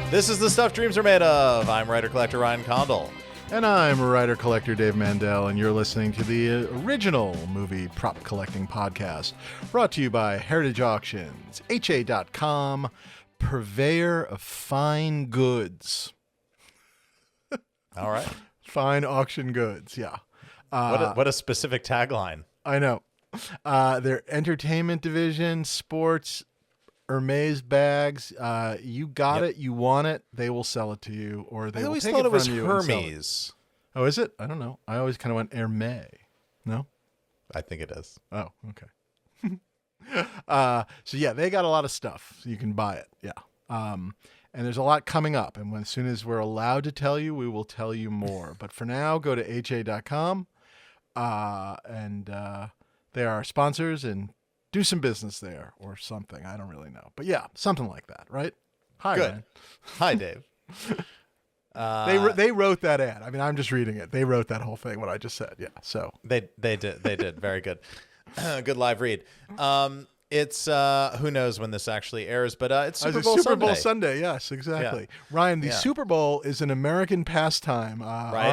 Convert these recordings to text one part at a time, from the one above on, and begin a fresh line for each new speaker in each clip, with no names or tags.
This is the stuff dreams are made of. I'm writer-collector Ryan Condal.
And I'm writer-collector Dave Mandel, and you're listening to the original movie prop collecting podcast, brought to you by Heritage Auctions, HA.com, purveyor of fine goods.
All right.
Fine auction goods, yeah.
What a specific tagline.
I know. Their entertainment division, sports, Hermes bags, you got it, you want it, they will sell it to you, or they will take it from you. I always thought it was
Hermes.
Oh, is it? I don't know. I always kind of went Hermes. No?
I think it is.
Oh, okay. So yeah, they got a lot of stuff. So you can buy it. Yeah. And there's a lot coming up. And as soon as we're allowed to tell you, we will tell you more. But for now, go to ha.com. And they are our sponsors, and do some business there or something. I don't really know. But yeah, something like that, right? Hi,
Good.
Ryan.
Hi, Dave.
They wrote that ad. I mean, I'm just reading it. They wrote that whole thing, what I just said. Yeah. So
they did. Very good. Good live read. It's who knows when this actually airs, but it's Super Bowl
Sunday. Yes, exactly.
Yeah.
Ryan, the Super Bowl is an American pastime.
Right?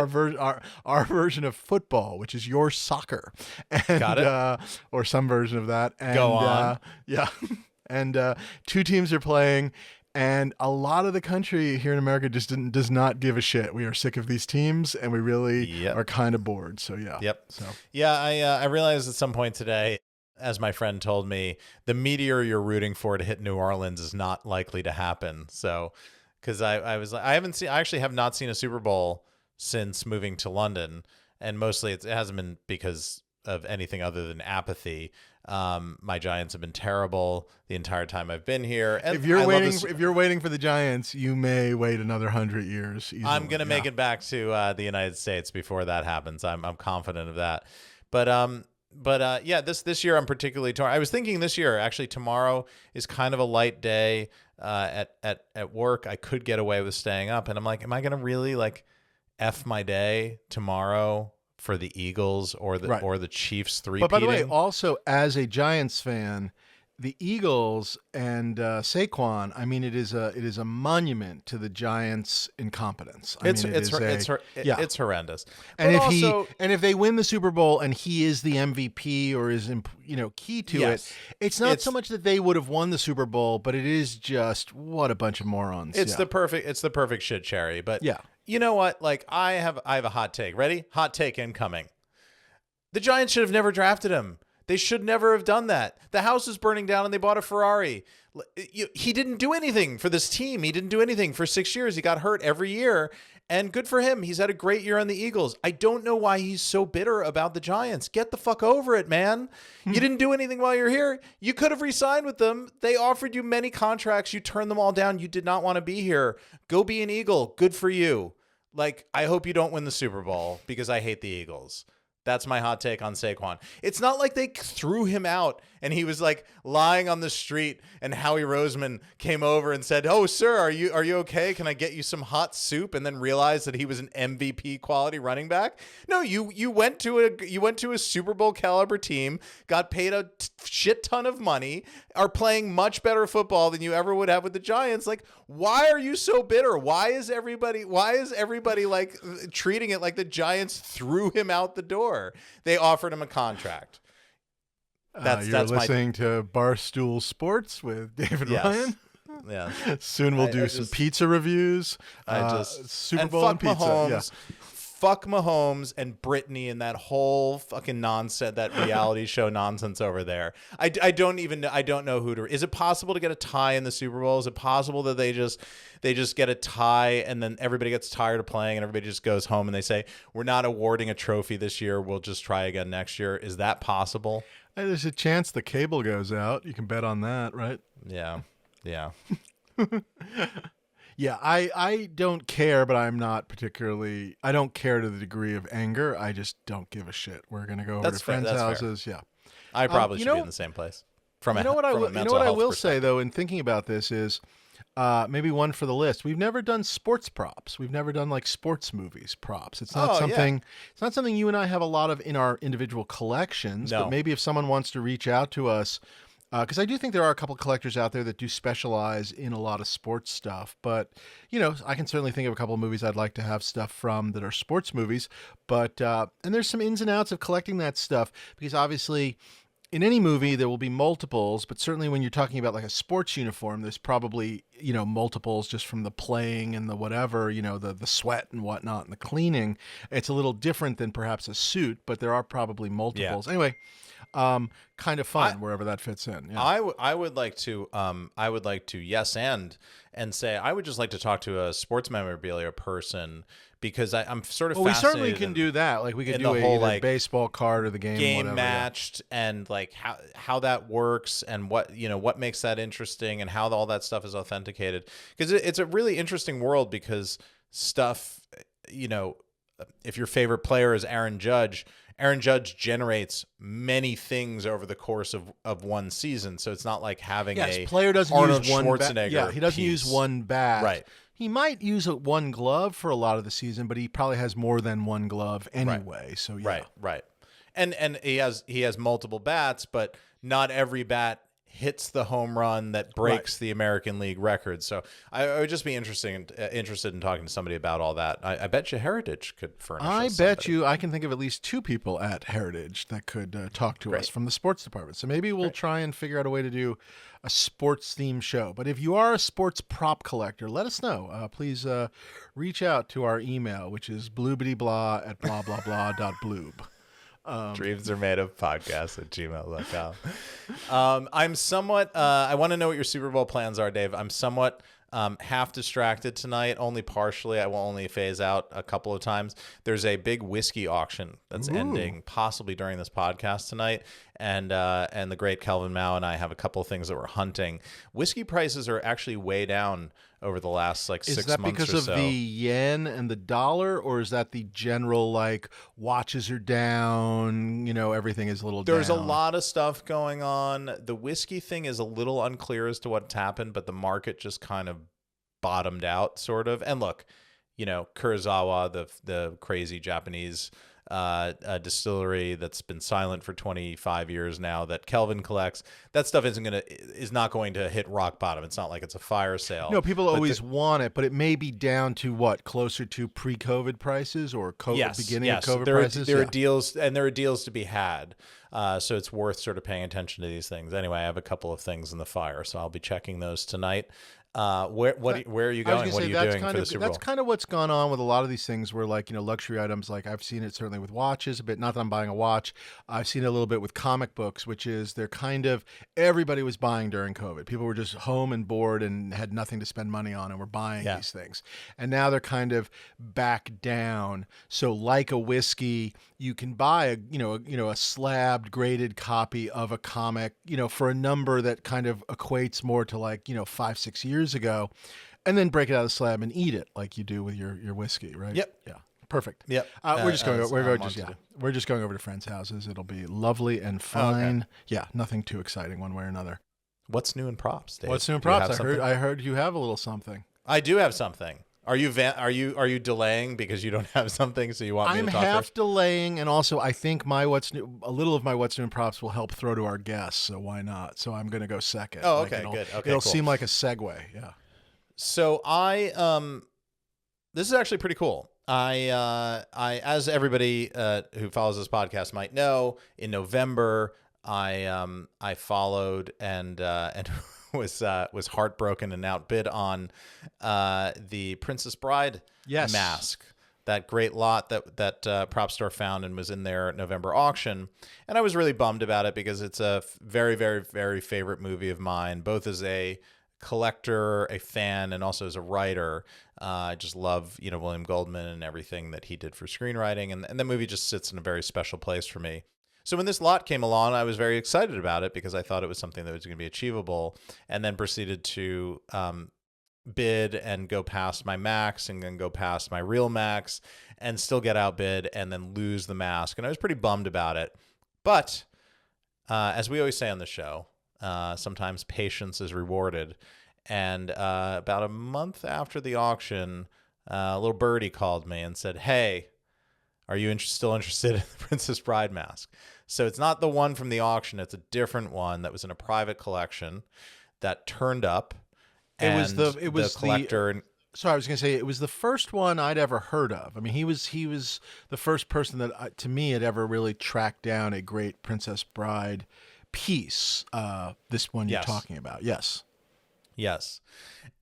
Our version of football, which is your soccer. And,
got it.
Or some version of that. And,
go on.
Yeah. And two teams are playing. And a lot of the country here in America just does not give a shit. We are sick of these teams, and we really are kind of bored. So yeah.
Yep.
So
yeah, I realized at some point today, as my friend told me, the meteor you're rooting for to hit New Orleans is not likely to happen. So, because I was like, I actually have not seen a Super Bowl since moving to London, and mostly it hasn't been because of anything other than apathy. My Giants have been terrible the entire time I've been here. And
if you're waiting for the Giants, you may wait another 100 years. Easily.
I'm gonna make it back to the United States before that happens. I'm confident of that. But yeah, this year I'm particularly torn. I was thinking this year, actually, tomorrow is kind of a light day at work. I could get away with staying up, and I'm like, am I gonna really like F my day tomorrow for the Eagles or the Chiefs three-peating?
But by the way, also as a Giants fan, the Eagles and Saquon, I mean, it is a monument to the Giants' incompetence.
It's horrendous.
And if they win the Super Bowl and he is the MVP or is key to it, it's not so much that they would have won the Super Bowl, but it is just what a bunch of morons.
It's the perfect shit cherry. But
yeah.
You know what? Like I have a hot take. Ready? Hot take incoming. The Giants should have never drafted him. They should never have done that. The house is burning down and they bought a Ferrari. He didn't do anything for this team. He didn't do anything for 6 years. He got hurt every year. And good for him. He's had a great year on the Eagles. I don't know why he's so bitter about the Giants. Get the fuck over it, man. You didn't do anything while you're here. You could have re-signed with them. They offered you many contracts. You turned them all down. You did not want to be here. Go be an Eagle. Good for you. Like, I hope you don't win the Super Bowl because I hate the Eagles. That's my hot take on Saquon. It's not like they threw him out and he was like lying on the street and Howie Roseman came over and said, "Oh, sir, are you okay? Can I get you some hot soup?" And then realized that he was an MVP quality running back. No, you went to a Super Bowl caliber team, got paid a shit ton of money, are playing much better football than you ever would have with the Giants. Like, why are you so bitter? Why is everybody like treating it like the Giants threw him out the door? They offered him a contract.
You're listening to Barstool Sports with David Ryan.
Yeah.
Soon we'll do some pizza reviews. Super Bowl and pizza.
Mahomes. Fuck Mahomes and Britney and that whole fucking nonsense, that reality show nonsense over there. I don't know who to. Is it possible to get a tie in the Super Bowl? Is it possible that they just get a tie and then everybody gets tired of playing and everybody just goes home and they say, we're not awarding a trophy this year. We'll just try again next year. Is that possible?
Hey, there's a chance the cable goes out. You can bet on that, right?
Yeah. Yeah.
Yeah, I don't care, but I'm not particularly. I don't care to the degree of anger. I just don't give a shit. We're gonna go over to friends' houses. Fair. Yeah,
I probably should be in the same place.
What I will say though, in thinking about this, is maybe one for the list. We've never done sports props. We've never done like sports movies props. It's not something. Yeah. It's not something you and I have a lot of in our individual collections.
No.
But maybe if someone wants to reach out to us. Because I do think there are a couple collectors out there that do specialize in a lot of sports stuff. But, I can certainly think of a couple of movies I'd like to have stuff from that are sports movies. But, and there's some ins and outs of collecting that stuff because obviously in any movie there will be multiples, but certainly when you're talking about like a sports uniform, there's probably, multiples just from the playing and the whatever, the sweat and whatnot and the cleaning. It's a little different than perhaps a suit, but there are probably multiples. Anyway, kind of fun wherever that fits in. Yeah.
I would like to yes and say I would just like to talk to a sports memorabilia person because I'm sort of
we
fascinated
certainly can do that. Like we could do
the whole
either baseball card or the game whatever,
matched and like how that works and what makes that interesting and how all that stuff is authenticated because it's a really interesting world because stuff if your favorite player is Aaron Judge generates many things over the course of one season. So it's not like having a
player doesn't
Arnold
use one
Schwarzenegger.
Yeah, he doesn't use one bat.
Right.
He might use one glove for a lot of the season, but he probably has more than one glove anyway. Right. So yeah.
Right. And he has multiple bats, but not every bat hits the home run that breaks the American League record. So I would just be interested in talking to somebody about all that. I bet you Heritage could furnish us somebody.
I can think of at least 2 people at Heritage that could talk to us from the sports department. So maybe we'll try and figure out a way to do a sports themed show. But if you are a sports prop collector, let us know. Please reach out to our email, which is bloobity@blah-blah-blah.bloob.
Dreams are made of podcasts at gmail.com. I'm somewhat, I want to know what your Super Bowl plans are, Dave. I'm somewhat half distracted tonight, only partially. I will only phase out a couple of times. There's a big whiskey auction that's ending possibly during this podcast tonight. And the great Kelvin Mao and I have a couple of things that we're hunting. Whiskey prices are actually way down over the last 6 months or so.
Is that because of the yen and the dollar, or is that the general watches are down, everything is a little down?
There's a lot of stuff going on. The whiskey thing is a little unclear as to what's happened, but the market just kind of bottomed out sort of. And look, Kurosawa, the crazy Japanese distillery that's been silent for 25 years now that Kelvin collects, that stuff is not going to hit rock bottom. It's not like it's a fire sale.
No, people always want it, but it may be down to what, closer to pre-COVID prices or beginning of COVID prices?
There are deals, and there are deals to be had. So it's worth sort of paying attention to these things. Anyway, I have a couple of things in the fire, so I'll be checking those tonight. Where are you going? What are you doing for the Super Bowl?
That's kind of what's gone on with a lot of these things where luxury items, I've seen it certainly with watches a bit, not that I'm buying a watch. I've seen it a little bit with comic books, which is everybody was buying during COVID. People were just home and bored and had nothing to spend money on and were buying these things. And now they're kind of back down. So like a whiskey, you can buy a slabbed graded copy of a comic, for a number that kind of equates more to 5-6 years ago, and then break it out of the slab and eat it like you do with your whiskey, right?
Yep.
Yeah. Perfect.
Yep.
We're just going over to friends' houses. It'll be lovely and fine.
Okay.
Yeah, nothing too exciting one way or another.
What's new in props, Dave?
What's new in props? I heard you have a little something.
I do have something. Are you delaying because you don't have something, so you want me to talk
I'm half
first?
delaying, and also I think a little of my what's new in props will help throw to our guests, so why not? So I'm going to go second.
Oh, okay, good. Okay,
it'll
cool.
seem like a segue, yeah.
So this is actually pretty cool. I as everybody who follows this podcast might know, in November I followed and was heartbroken and outbid on the Princess Bride mask. That great lot that Prop Store found and was in their November auction. And I was really bummed about it because it's a very, very, very favorite movie of mine, both as a collector, a fan, and also as a writer. I just love, William Goldman and everything that he did for screenwriting. And the movie just sits in a very special place for me. So when this lot came along, I was very excited about it because I thought it was something that was going to be achievable, and then proceeded to bid and go past my max and then go past my real max and still get outbid and then lose the mask. And I was pretty bummed about it. But as we always say on the show, sometimes patience is rewarded. And about a month after the auction, a little birdie called me and said, "Hey, are you still interested in the Princess Bride mask?" So it's not the one from the auction. It's a different one that was in a private collection that turned up.
It was the
collector.
Sorry, I was going to say it was the first one I'd ever heard of. I mean, he was the first person that to me had ever really tracked down a great Princess Bride piece. This one you're talking about, yes.
Yes.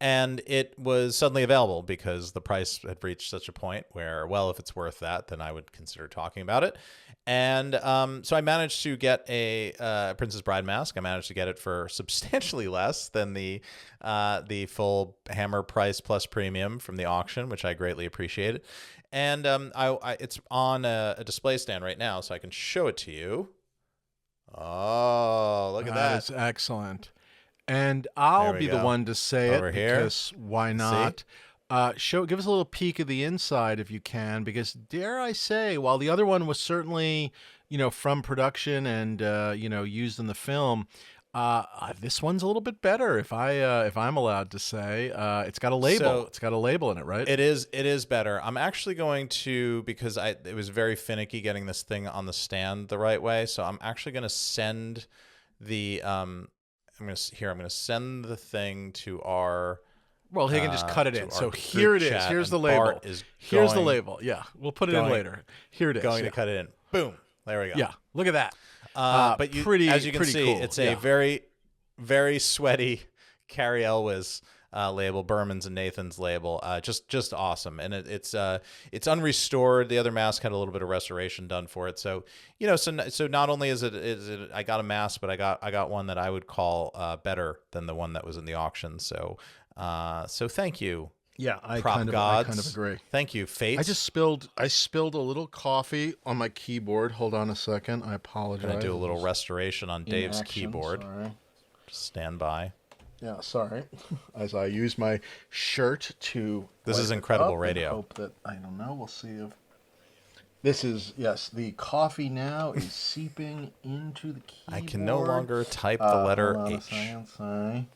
And it was suddenly available because the price had reached such a point where, well, if it's worth that, then I would consider talking about it. And so I managed to get a Princess Bride mask. I managed to get it for substantially less than the full Hammer price plus premium from the auction, which I greatly appreciated. And it's on a display stand right now, so I can show it to you. Oh, look at that.
That is excellent. And I'll be the one to say
Over
it
here.
because why not? Give us a little peek of the inside if you can, because dare I say, while the other one was certainly, from production and used in the film, this one's a little bit better. If I'm allowed to say, it's got a label.
So
it's got a label in it, right?
It is better. I'm actually going to, because it was very finicky getting this thing on the stand the right way. So I'm actually going to send the I'm going to send the thing to our.
Well, he can just cut it in. So here it is. Here's the label. Here's the label. Yeah, we'll put it in later. Here it is.
Going to cut it in. Boom. There we go.
Yeah, look at that.
But as you can see,
cool.
it's a very, very sweaty Carrie Elwes label, Berman's and Nathan's label. Just awesome, and it's unrestored. The other mask had a little bit of restoration done for it. So so not only is it I got a mask, but I got one that I would call better than the one that was in the auction. So thank you.
Yeah, I
Prop
kind
gods.
of agree.
Thank you, Fate.
I spilled a little coffee on my keyboard. Hold on a second. I apologize.
Gonna do a little restoration on Dave's
action,
keyboard.
Sorry.
Just stand by.
Yeah, sorry. As I use my shirt to.
This is incredible radio.
Hope that I don't know. We'll see if. This is the coffee now is seeping into the keyboard.
I can no longer type the letter
hold on
H.
A second, sorry.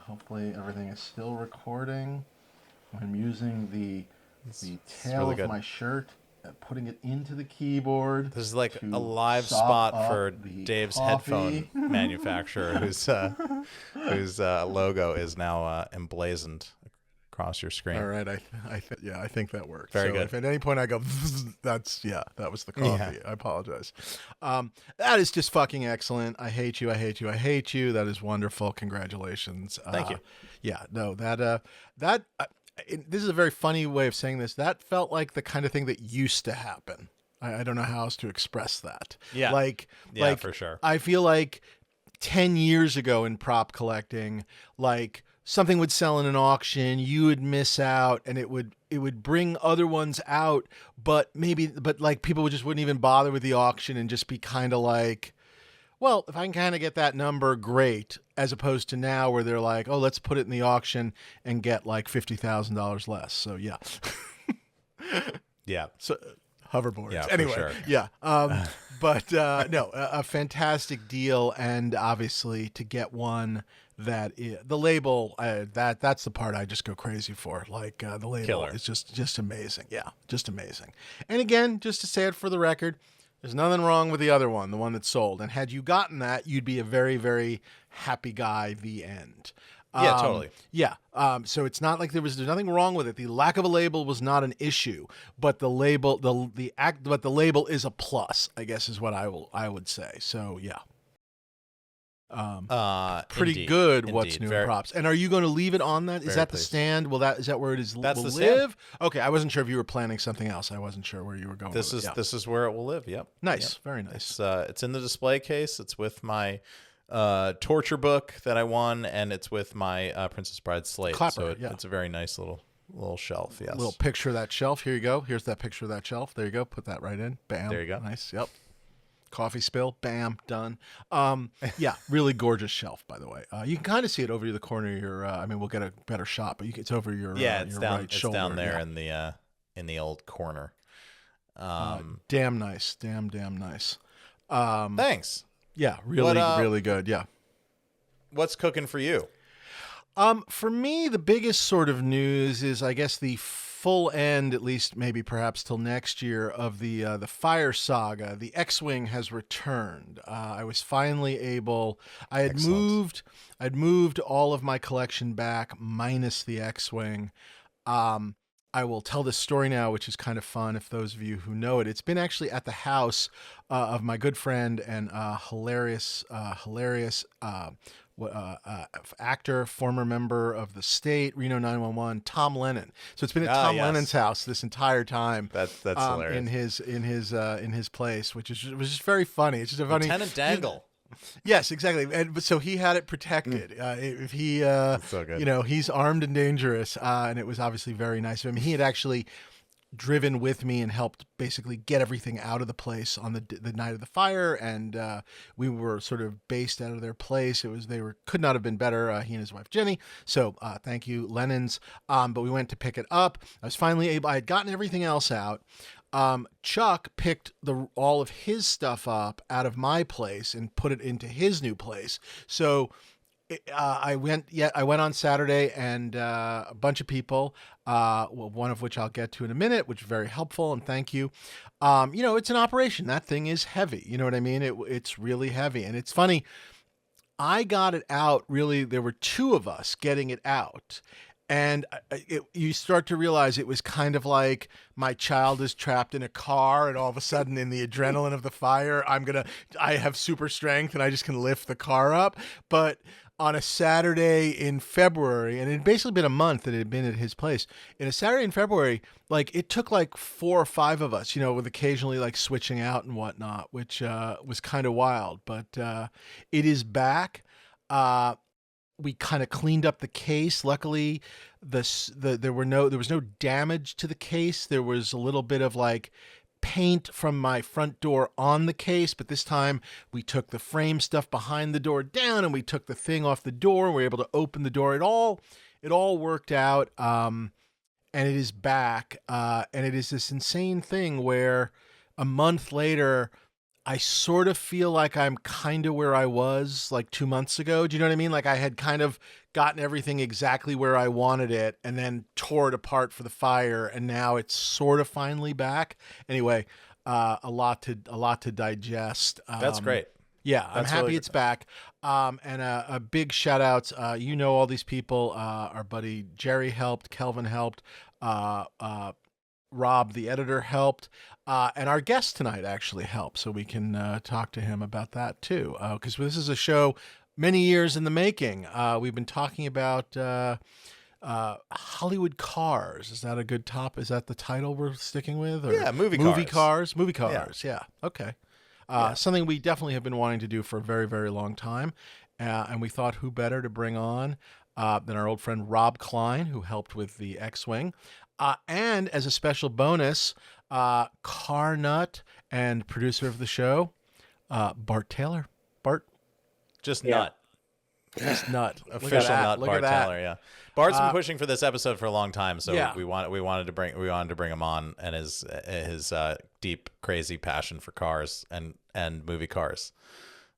Hopefully everything is still recording. I'm using the tail
really
of my shirt, putting it into the keyboard.
This is like a live spot for Dave's
coffee.
headphone manufacturer, whose logo is now emblazoned across your screen.
All right, I think that worked.
Very
so
good.
If at any point I go, that was the coffee.
Yeah.
I apologize. That is just fucking excellent. I hate you. I hate you. I hate you. That is wonderful. Congratulations.
Thank you.
Yeah, no, this is a very funny way of saying this. That felt like the kind of thing that used to happen. I don't know how else to express that.
Yeah.
Like
for sure.
I feel like 10 years ago in prop collecting, like something would sell in an auction, you would miss out, and it would bring other ones out, but like people wouldn't even bother with the auction and just be kind of like, well, if I can kind of get that number, great. As opposed to now where they're like, oh, let's put it in the auction and get like $50,000 less. So yeah.
Yeah.
So hoverboards.
Yeah,
anyway,
for sure.
Yeah. But no, a fantastic deal, and obviously to get one that the label that's the part I just go crazy for. Like the label
Killer.
is just amazing. Yeah, just amazing. And again, just to say it for the record, there's nothing wrong with the other one, the one that sold. And had you gotten that, you'd be a very, very happy guy. The end.
Yeah, totally.
Yeah. So it's not like there's nothing wrong with it. The lack of a label was not an issue, but the label, but the label is a plus, I guess is what I would say. So yeah. Pretty
Indeed.
good.
Indeed.
What's new in props? And are you going to leave it on that? Is that the stand? Is that where it is?
That's
will
the stand.
live? Okay, I wasn't sure if you were planning something else. I wasn't sure where you were going.
This is where it will live. Yep.
Nice.
Yep.
Very nice.
It's in the display case. It's with my torture book that I won, and it's with my Princess Bride slate.
Clapper,
so
yeah.
It's a very nice little shelf. Yes.
Little picture of that shelf. Here you go. Here's that picture of that shelf. There you go. Put that right in. Bam.
There you go.
Nice. Yep. Coffee spill. Bam. Done. Yeah. Really gorgeous shelf, by the way. You can kind of see it over the corner of your. We'll get a better shot, but it's over your.
It's
your
down.
right
It's
shoulder.
down there
Yeah.
in the old corner.
Damn nice. Damn nice.
Thanks.
Yeah. Really good. Yeah.
What's cooking for you?
For me, the biggest sort of news is, I guess, the full end, at least maybe perhaps till next year, of the Fire Saga. The X-Wing has returned. I was finally able.
Excellent.
I'd moved all of my collection back minus the X-Wing. I will tell this story now, which is kind of fun if those of you who know it. It's been actually at the house of my good friend and hilarious actor, former member of the state, Reno 911, Tom Lennon. So it's been at Tom Lennon's house this entire time.
That's hilarious.
In his place, which was just very funny. It's just a funny
Lieutenant Dangle.
Yes, exactly. And so he had it protected. If he,
so good.
He's armed and dangerous, and it was obviously very nice of him. He had actually driven with me and helped basically get everything out of the place on the night of the fire, and we were sort of based out of their place. Could not have been better. He and his wife Jenny. So thank you, Lennon's. But we went to pick it up. I was finally able. I had gotten everything else out. Chuck picked all of his stuff up out of my place and put it into his new place. So I went on Saturday, and a bunch of people, one of which I'll get to in a minute, which is very helpful, and thank you. It's an operation. That thing is heavy. You know what I mean? It's really heavy, and it's funny. I got it out. Really, there were two of us getting it out. And you start to realize it was kind of like my child is trapped in a car, and all of a sudden, in the adrenaline of the fire, I have super strength and I just can lift the car up. But on a Saturday in February, and it had basically been a month that it had been at his place. In a Saturday in February, like it took like 4 or 5 of us, with occasionally like switching out and whatnot, which was kind of wild. But it is back. We kind of cleaned up the case. Luckily, there was no damage to the case. There was a little bit of like paint from my front door on the case, but this time we took the frame stuff behind the door down, and we took the thing off the door, and we were able to open the door. It all worked out, and it is back. And it is this insane thing where a month later, I sort of feel like I'm kind of where I was like 2 months ago. Do you know what I mean? Like I had kind of gotten everything exactly where I wanted it, and then tore it apart for the fire, and now it's sort of finally back. Anyway, a lot to digest.
That's great.
Yeah, I'm
That's
happy
really
it's back. And a big shout out. All these people. Our buddy Jerry helped. Kelvin helped. Rob, the editor, helped. And our guest tonight actually helped. So we can talk to him about that too. Because this is a show many years in the making. We've been talking about Hollywood cars. Is that a good top? Is that the title we're sticking with? Or
Yeah, movie
cars. Movie
Yeah.
cars. Yeah. Okay. Something we definitely have been wanting to do for a very, very long time. And we thought who better to bring on than our old friend Rob Klein, who helped with the X-Wing. And as a special bonus, car nut and producer of the show, Bart Taylor. Bart?
Just nut.
Just nut.
Official nut, Bart Taylor. Yeah, Bart's been pushing for this episode for a long time, so
yeah.
we wanted to bring him on, and his deep, crazy passion for cars and movie cars.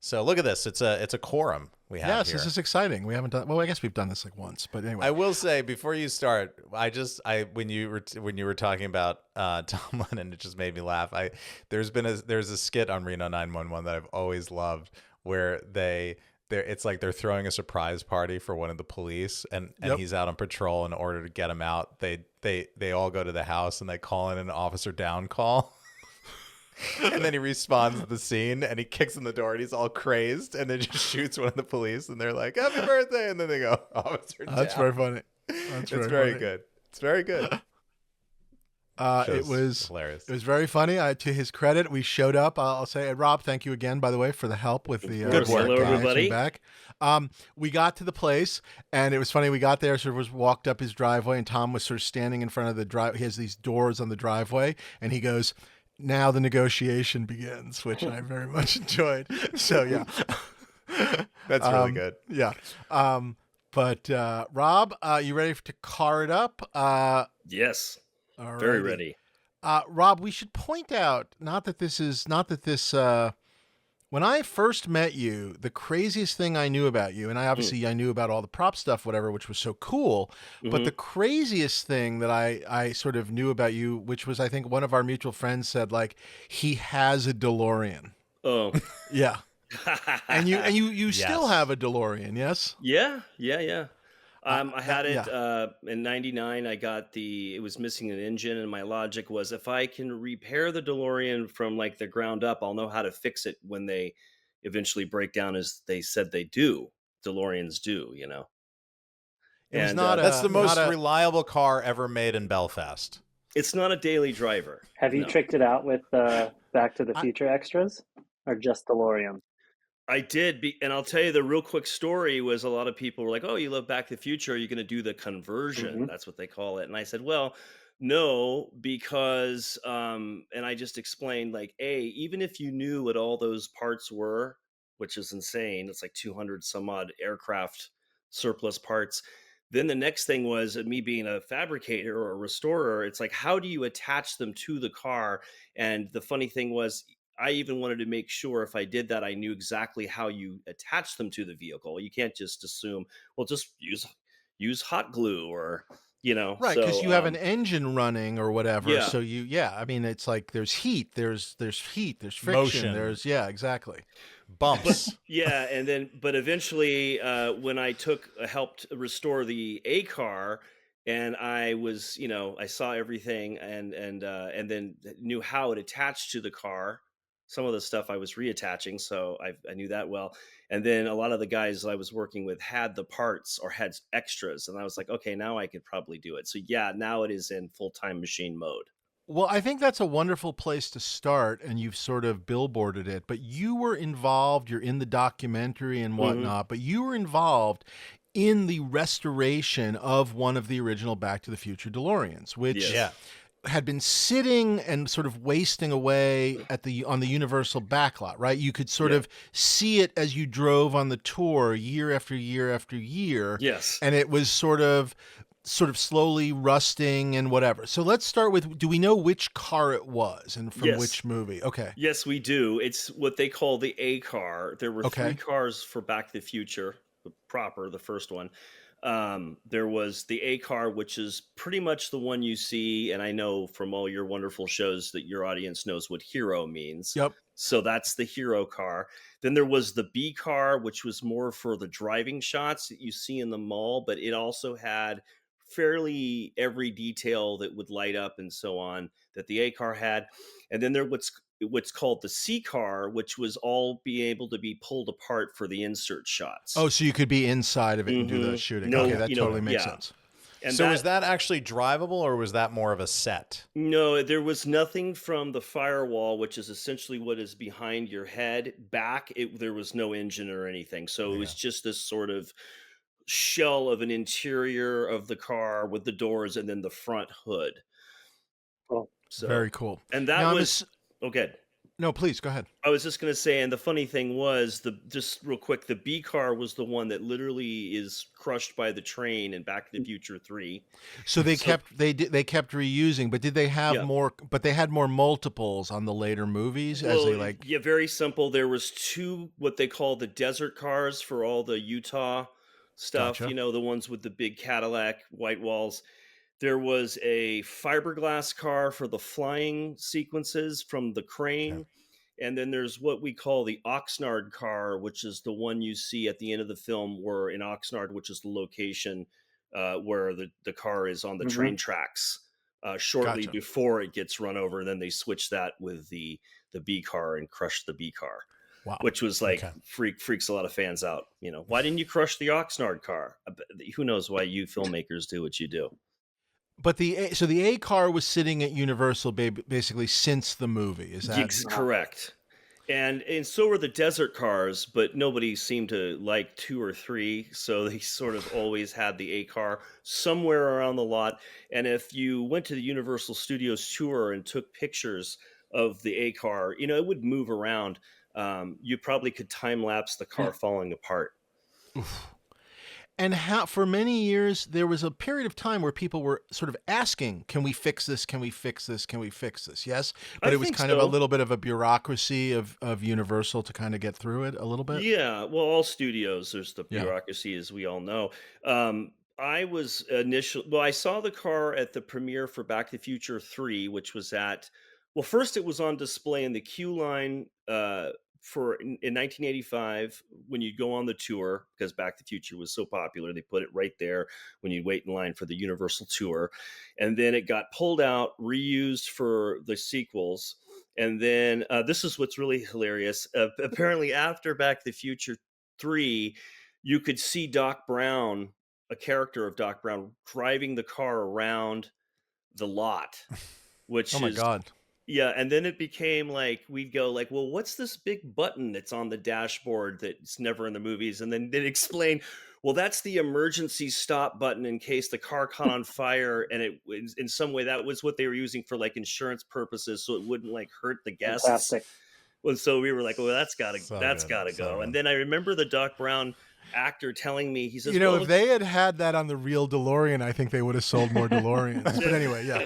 So look at this. It's a quorum we have
yes,
here.
This is exciting. We haven't done. Well, I guess we've done this like once, but anyway.
I will say before you start, when you were talking about Tom Lennon, it just made me laugh. There's a skit on Reno 911 that I've always loved where it's like they're throwing a surprise party for one of the police, and
Yep.
he's out on patrol. In order to get him out, they all go to the house and they call in an officer down call. And then he responds to the scene, and he kicks in the door, and he's all crazed, and then just shoots one of the police, and they're like, "Happy birthday!" And then they go, "Officer down."
That's very funny.
It's very good. It's very good.
It was
hilarious.
It was very funny. To his credit, we showed up. I'll say, and Rob, thank you again, by the way, for the help with the
Good work.
Hello, everybody.
back. We got to the place, and it was funny. We got there, sort of walked up his driveway, and Tom was sort of standing in front of the drive. He has these doors on the driveway, and he goes, "Now the negotiation begins," which I very much enjoyed. So yeah,
That's really good.
yeah. But Rob, you ready to car it up?
Yes.
All
Very
righty.
ready.
Rob, we should point out not that this When I first met you, the craziest thing I knew about you, and I knew about all the prop stuff, whatever, which was so cool. But the
Mm-hmm.
craziest thing that I sort of knew about you, which was I think one of our mutual friends said, like, he has a DeLorean.
Oh.
Yeah. And you still
Yes.
have a DeLorean, yes?
Yeah, yeah, yeah. I
That
had
yeah.
it in '99. I got it was missing an engine, and my logic was if I can repair the DeLorean from like the ground up, I'll know how to fix it when they eventually break down as they said they do. DeLoreans do, you know.
It was
And
not
That's the
not
most
a
reliable car ever made in Belfast.
it's not a daily driver.
Have you
No.
tricked it out with Back to the
I,
Future extras, or just DeLorean?
I did, and I'll tell you the real quick story was a lot of people were like, "Oh, you love Back to the Future? Are you going to do the conversion?"
Hmm.
That's what they call it, and I said, "Well, no, because," and I just explained like, "A, even if you knew what all those parts were, which is insane, it's like 200 some odd aircraft surplus parts." Then the next thing was me being a fabricator or a restorer. It's like, how do you attach them to the car? And the funny thing was, I even wanted to make sure if I did that, I knew exactly how you attach them to the vehicle. You can't just assume, well, just use hot glue or
right, because
So
you have an engine running or whatever.
yeah.
So yeah, I mean, it's like there's heat, there's heat, there's friction,
Motion.
yeah, exactly.
But
Bumps.
yeah, and then but eventually, when I helped restore the A car, and I was, I saw everything, and then knew how it attached to the car. Some of the stuff I was reattaching, so I knew that well. And then a lot of the guys I was working with had the parts or had extras, and I was like, okay, now I could probably do it. So yeah, now it is in full time machine mode.
Well, I think that's a wonderful place to start, and you've sort of billboarded it. But you were involved, you're in the documentary and
Hmm.
whatnot, but you were involved in the restoration of one of the original Back to the Future DeLoreans, which
Yes.
Yeah.
had been sitting and sort of wasting away on the Universal backlot, right? You could sort
Yeah.
of see it as you drove on the tour year after year after year,
Yes.
and it was sort of slowly rusting and whatever. So let's start with, do we know which car it was and from
Yes.
which movie? Okay.
Yes, we do. It's what they call the A car. There were three
Okay.
cars for Back to the Future, the first one. There was the A car, which is pretty much the one you see, and I know from all your wonderful shows that your audience knows what hero means.
Yep.
So that's the hero car. Then there was the B car, which was more for the driving shots that you see in the mall, but it also had fairly every detail that would light up and so on that the A car had. And then there what's called the C car, which was all be able to be pulled apart for the insert shots.
Oh, so you could be inside of it and do the
Hmm.
shooting.
No,
Okay, that totally makes
yeah.
sense.
And
So is that actually drivable, or was that more of a set?
no, there was nothing from the firewall, which is essentially what is behind your head, back. There was no engine or anything. So it was
Yeah.
just this sort of shell of an interior of the car with the doors and then the front hood.
Cool.
So,
Very cool.
and that
Now,
was okay.
no, please go ahead.
I was just going to say, and the funny thing was, just real quick, the B car was the one that literally is crushed by the train in Back to the Future 3.
So they
So,
kept reusing, but did they have
yeah.
more? But they had more multiples on the later movies as they
Well,
like.
yeah, very simple. There was two what they call the desert cars for all the Utah stuff.
Gotcha.
The ones with the big Cadillac white walls. There was a fiberglass car for the flying sequences from the
Okay.
crane. And then there's what we call the Oxnard car, which is the one you see at the end of the film, where in Oxnard, which is the location where the car is on the
Hmm.
train tracks shortly
Gotcha.
before it gets run over. And then they switch that with the B car and crush the B car,
Wow.
which was like
Okay.
freaks a lot of fans out. Why didn't you crush the Oxnard car? Who knows why you filmmakers do what you do?
But the A car was sitting at Universal basically since the movie. Is that
Correct. And so were the desert cars, but nobody seemed to like 2 or 3, so they sort of always had the A car somewhere around the lot. And if you went to the Universal Studios tour and took pictures of the A car, it would move around. You probably could time lapse the car falling apart.
And how, for many years, there was a period of time where people were sort of asking, can we fix this? Can we fix this? Can we fix this? Yes. But
I
it was
think
kind of a
so.
little bit of a bureaucracy of Universal to kind of get through it a little bit.
Yeah, well, all studios, there's the
Yeah.
bureaucracy, as we all know. I was initially, well, I saw the car at the premiere for Back to the Future 3, which was at, well, first it was on display in the queue line in 1985 when you go on the tour, because Back to the Future was so popular. They put it right there when you wait in line for the Universal tour. And then it got pulled out, reused for the sequels. And then this is what's really hilarious. Apparently, after Back to the Future 3, you could see Doc Brown, a character of Doc Brown, driving the car around the lot,
Oh
which
my
is,
God.
yeah. And then it became like, we'd go like, well, what's this big button that's on the dashboard that's never in the movies? And then they'd explain, well, that's the emergency stop button in case the car caught on fire. And it in some way that was what they were using for like insurance purposes, so it wouldn't like hurt the guests.
Fantastic.
Well, so we were like, well, that's
So
gotta
good.
go. And then I remember the Doc Brown actor telling me, he says,
You know,
well,
if they had had that on the real DeLorean, I think they would have sold more DeLoreans. But anyway, yeah.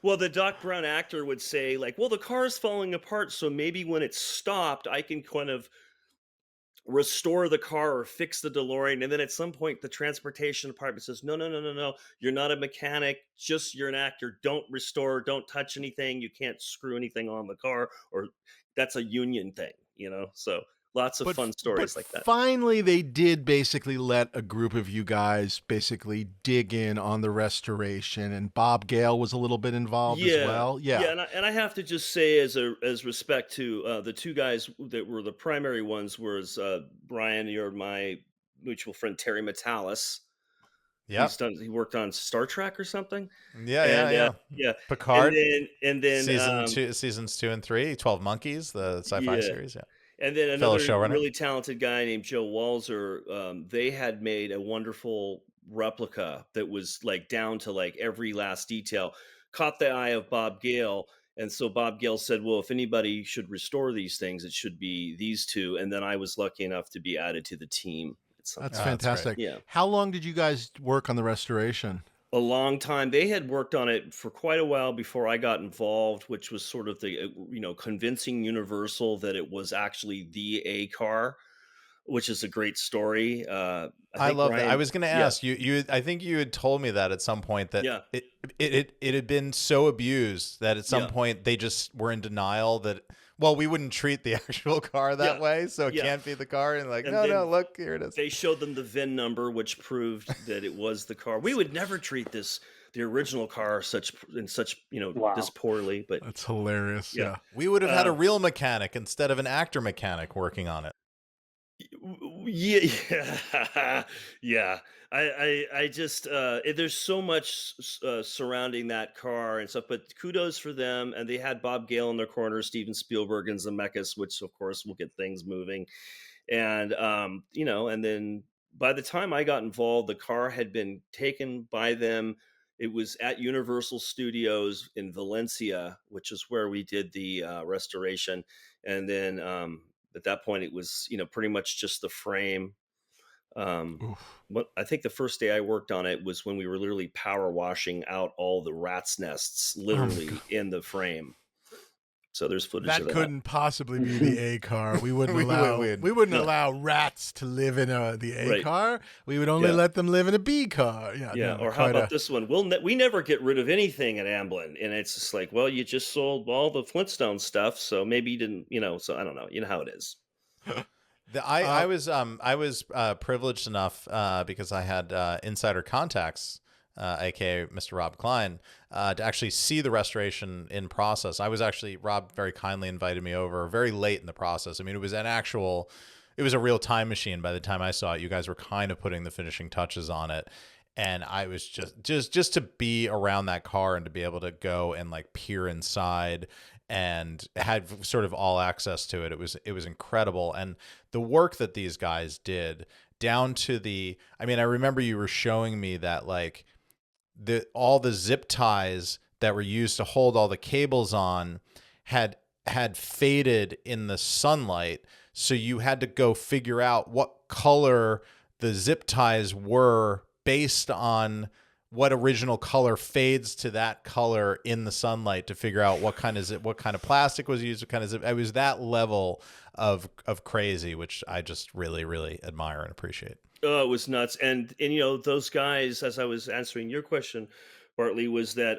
well, the Doc Brown actor would say, like, well, the car is falling apart, so maybe when it's stopped, I can kind of restore the car or fix the DeLorean. And then at some point, the transportation department says, no, no, no, no, no. You're not a mechanic. Just you're an actor. Don't restore. Don't touch anything. You can't screw anything on the car, or that's a union thing, So lots of fun stories like that.
Finally, they did basically let a group of you guys basically dig in on the restoration, and Bob Gale was a little bit involved as well. Yeah.
And I have to just say, as respect to the two guys that were the primary ones, was Brian, you're my mutual friend Terry Metalis.
Yeah.
He worked on Star Trek or something.
Yeah. Picard.
And then
seasons 2 and 3, 12 Monkeys, the sci-fi series. Yeah.
And then
Fellow
another
showrunner.
really talented guy named Joe Walzer. They had made a wonderful replica that was like down to like every last detail, caught the eye of Bob Gale. And so Bob Gale said, well, if anybody should restore these things, it should be these two. And then I was lucky enough to be added to the team.
That's fantastic.
Yeah.
How long did you guys work on the restoration?
A long time. They had worked on it for quite a while before I got involved, which was sort of the, convincing Universal that it was actually the A car, which is a great story.
I love that. I was going to ask you. I think you had told me that at some point that it had been so abused that at some point they just were in denial that, well, we wouldn't treat the actual car that way, so it can't be the car. And like, no, look, here it is.
They showed them the VIN number, which proved that it was the car. We would never treat the original car this poorly. But
that's hilarious. Yeah.
We would have had a real mechanic instead of an actor mechanic working on it.
Yeah. I just there's so much surrounding that car and stuff, but kudos for them. And they had Bob Gale in their corner, Steven Spielberg and Zemeckis, which of course will get things moving. And and then by the time I got involved, the car had been taken by them. It was at Universal Studios in Valencia, which is where we did the restoration. And then at that point, it was pretty much just the frame. But I think the first day I worked on it was when we were literally power washing out all the rats' nests, literally in the frame. So there's footage of that.
That couldn't possibly be the A car. We wouldn't allow rats to live in the A car. We would only let them live in a B car. Yeah.
Or how about this one? We never get rid of anything at Amblin, and it's just like, well, you just sold all the Flintstone stuff, so maybe you didn't. So I don't know. You know how it is.
I was privileged enough because I had insider contacts, aka Mr. Rob Klein, to actually see the restoration in process. Rob very kindly invited me over very late in the process. I mean, it was a real time machine by the time I saw it. You guys were kind of putting the finishing touches on it. And I was just to be around that car and to be able to go and like peer inside and had sort of all access to it. It was incredible. And the work that these guys did down to I remember you were showing me that like all the zip ties that were used to hold all the cables on had faded in the sunlight. So you had to go figure out what color the zip ties were based on what original color fades to that color in the sunlight to figure out what kind of plastic was used, what kind of zip. It was that level of crazy, which I just really, really admire and appreciate.
Oh, it was nuts. And those guys, as I was answering your question, Bartley, was that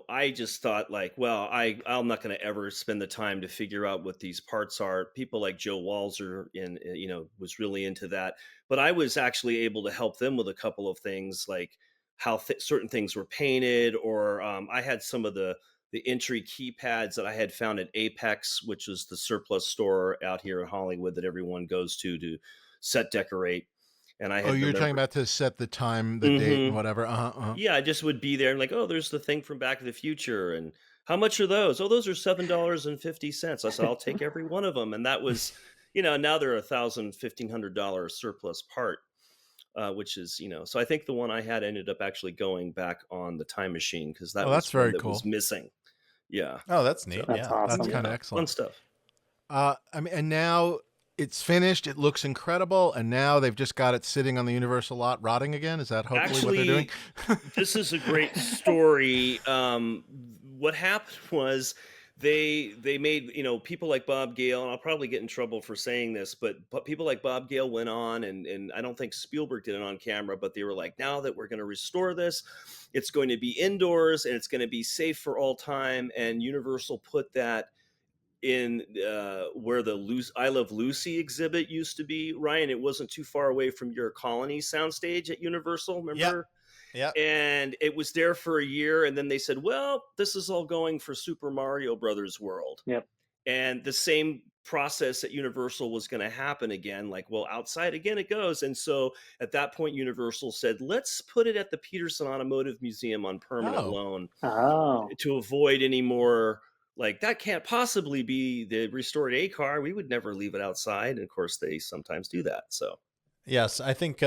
I just thought like, well, I'm not going to ever spend the time to figure out what these parts are. People like Joe Walzer was really into that. But I was actually able to help them with a couple of things, like how certain things were painted, or I had some of the entry keypads that I had found at Apex, which is the surplus store out here in Hollywood that everyone goes to set decorate. And I
Oh,
had
you're talking
remembered.
about to set the time, the date, and
Hmm.
whatever.
Yeah, I just would be there and like, oh, there's the thing from Back to the Future, and how much are those? Oh, those are $7.50. I said, I'll take every one of them, and that was, now they're $1,000, $1,500 surplus part, which is, so I think the one I had ended up actually going back on the time machine because
Oh,
that
that's
was one
very
that was
cool.
missing. Yeah,
Oh, that's neat.
so
That's
Yeah.
That's
awesome.
kind of
yeah, fun
excellent.
stuff.
I mean, and now it's finished. It looks incredible, and now they've just got it sitting on the Universal lot, rotting again. Is that hopefully what they're doing?
Actually, this is a great story. What happened was they made people like Bob Gale, and I'll probably get in trouble for saying this, but people like Bob Gale went on, and I don't think Spielberg did it on camera, but they were like, now that we're going to restore this, it's going to be indoors and it's going to be safe for all time, and Universal put that in where the I Love Lucy exhibit used to be. Ryan, it wasn't too far away from your Colony soundstage at Universal,
Yep.
remember?
Yep.
And it was there for a year, and then they said, well, this is all going for Super Mario Brothers World.
Yep.
And the same process at Universal was going to happen again, like, well, outside again it goes. And so at that point Universal said, let's put it at the Peterson Automotive Museum on permanent
Oh,
loan
Oh,
to avoid any more, like, that can't possibly be the restored A car, we would never leave it outside. And of course they sometimes do that. So
Yes, I think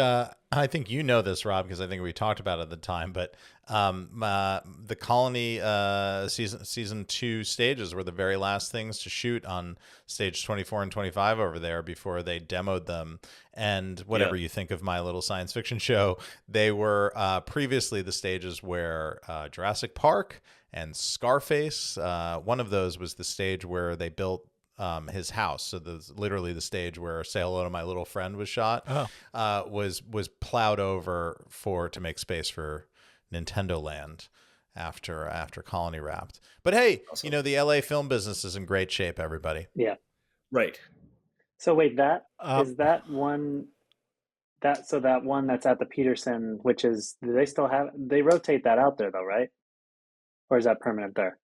you know this, Rob, because I think we talked about it at the time. But the Colony season 2 stages were the very last things to shoot on stage 24 and 25 over there before they demoed them. And whatever
yeah.
you think of my little science fiction show, they were previously the stages where Jurassic Park and Scarface. One of those was the stage where they built his house. So literally the stage where Say Hello to My Little Friend was shot, was plowed over to make space for Nintendo Land after Colony wrapped. But hey,
Awesome.
the LA film business is in great shape, everybody.
yeah.
Right.
So wait, that
uh,
is that one that one that's at the Peterson, which is, do they still have, they rotate that out there though, right? Or is that permanent there?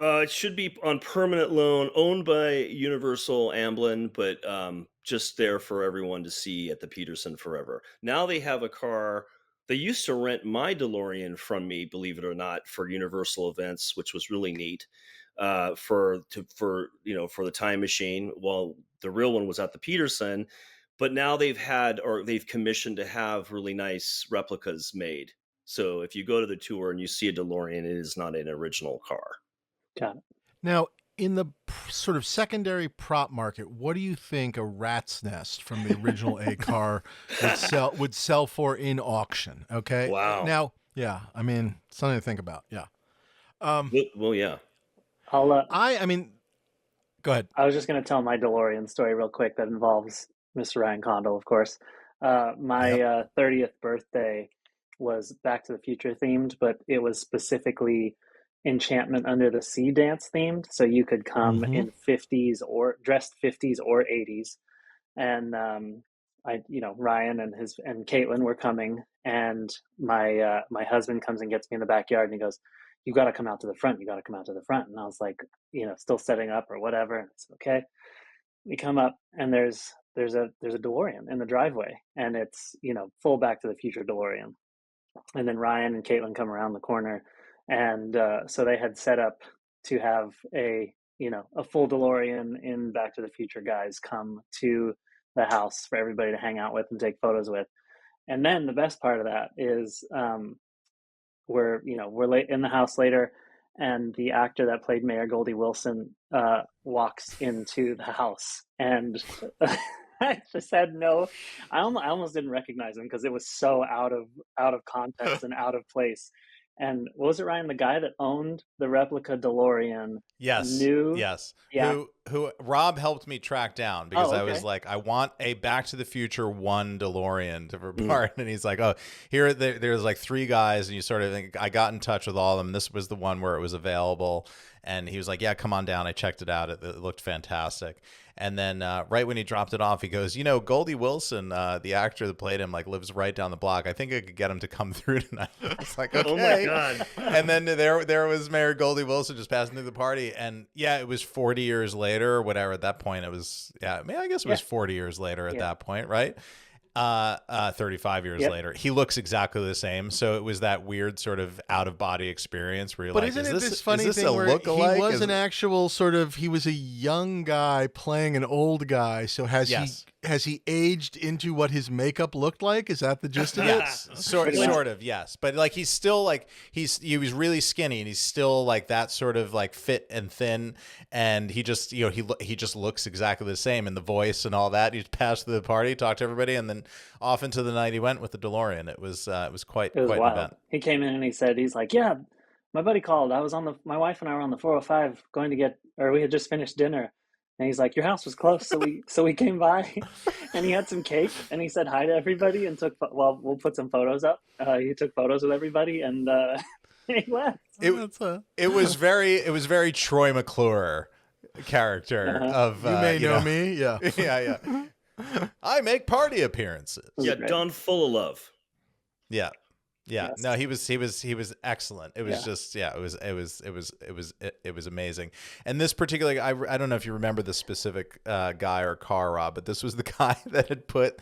It should be on permanent loan, owned by Universal Amblin, but just there for everyone to see at the Peterson forever. Now they have a car. They used to rent my DeLorean from me, believe it or not, for Universal events, which was really neat. For the time machine. Well, the real one was at the Peterson, but now they've commissioned to have really nice replicas made. So if you go to the tour and you see a DeLorean, it is not an original car.
Got it.
now in the sort of secondary prop market, what do you think a rat's nest from the original A car would sell for in auction? Okay,
Wow.
now, yeah, I mean, something to think about. Yeah.
Well, yeah.
I'll
I mean, go ahead.
I was just going to tell my DeLorean story real quick that involves Mr. Ryan Condal, of course. My
Yep.
30th birthday was Back to the Future themed, but it was specifically Enchantment Under the Sea dance themed. So you could come
Mm-hmm.
in 50s or dressed 50s or 80s. And Ryan and Caitlin were coming, and my husband comes and gets me in the backyard, and he goes, "You got to come out to the front. You got to come out to the front." And I was like, still setting up or whatever. And I said, "Okay." We come up, and there's a DeLorean in the driveway, and it's full Back to the Future DeLorean. And then Ryan and Caitlin come around the corner, and so they had set up to have a full DeLorean in Back to the Future guys come to the house for everybody to hang out with and take photos with. And then the best part of that is we're late in the house later, and the actor that played Mayor Goldie Wilson walks into the house, and I just had no. I almost didn't recognize him because it was so out of context and out of place. And what was it, Ryan? The guy that owned the replica DeLorean
Yes,
knew.
yes.
Yeah.
Who Rob helped me track down because
Oh,
I was
okay.
like, I want a Back to the Future 1 DeLorean for Bart, and he's like, oh, here there's like 3 guys, and you sort of think I got in touch with all of them. This was the one where it was available, and he was like, yeah, come on down. I checked it out. It looked fantastic. And then right when he dropped it off, he goes, Goldie Wilson, the actor that played him, like lives right down the block. I think I could get him to come through tonight. It's like, okay.
Oh my God.
And then there was Mayor Goldie Wilson just passing through the party. And yeah, it was 40 years later or whatever. At that point, it was, I mean, I guess it was 40 years later at that point, right? 35 years later, he looks exactly the same. So it was that weird sort of out of body experience where you're
But
like,
isn't
is
it
this
this funny
is this
thing
a
where
look-alike?
he was an actual sort of, he was a young guy playing an old guy. So has he aged into what his makeup looked like? Is that the gist of it?
Yes, sort of, yes. But like he's still like he was really skinny, and he's still like that sort of like fit and thin, and he just he just looks exactly the same in the voice and all that. He passed through the party, talked to everybody, and then off into the night he went with the DeLorean. It was quite
It was
quite an
wild.
event.
He came in and he's like, yeah, my buddy called. My wife and I were on the 405 going to we had just finished dinner. And he's like, your house was close, so we came by, and he had some cake, and he said hi to everybody, and we'll put some photos up. He took photos with everybody, and he left.
It was very Troy McClure character of
You may know me, yeah.
yeah. I make party appearances.
Yeah, Don Full of Love.
Yeah. Yeah,
Yes.
no, he was excellent. It was just it was amazing. And this particular I don't know if you remember the specific guy or car, Rob, but this was the guy that had put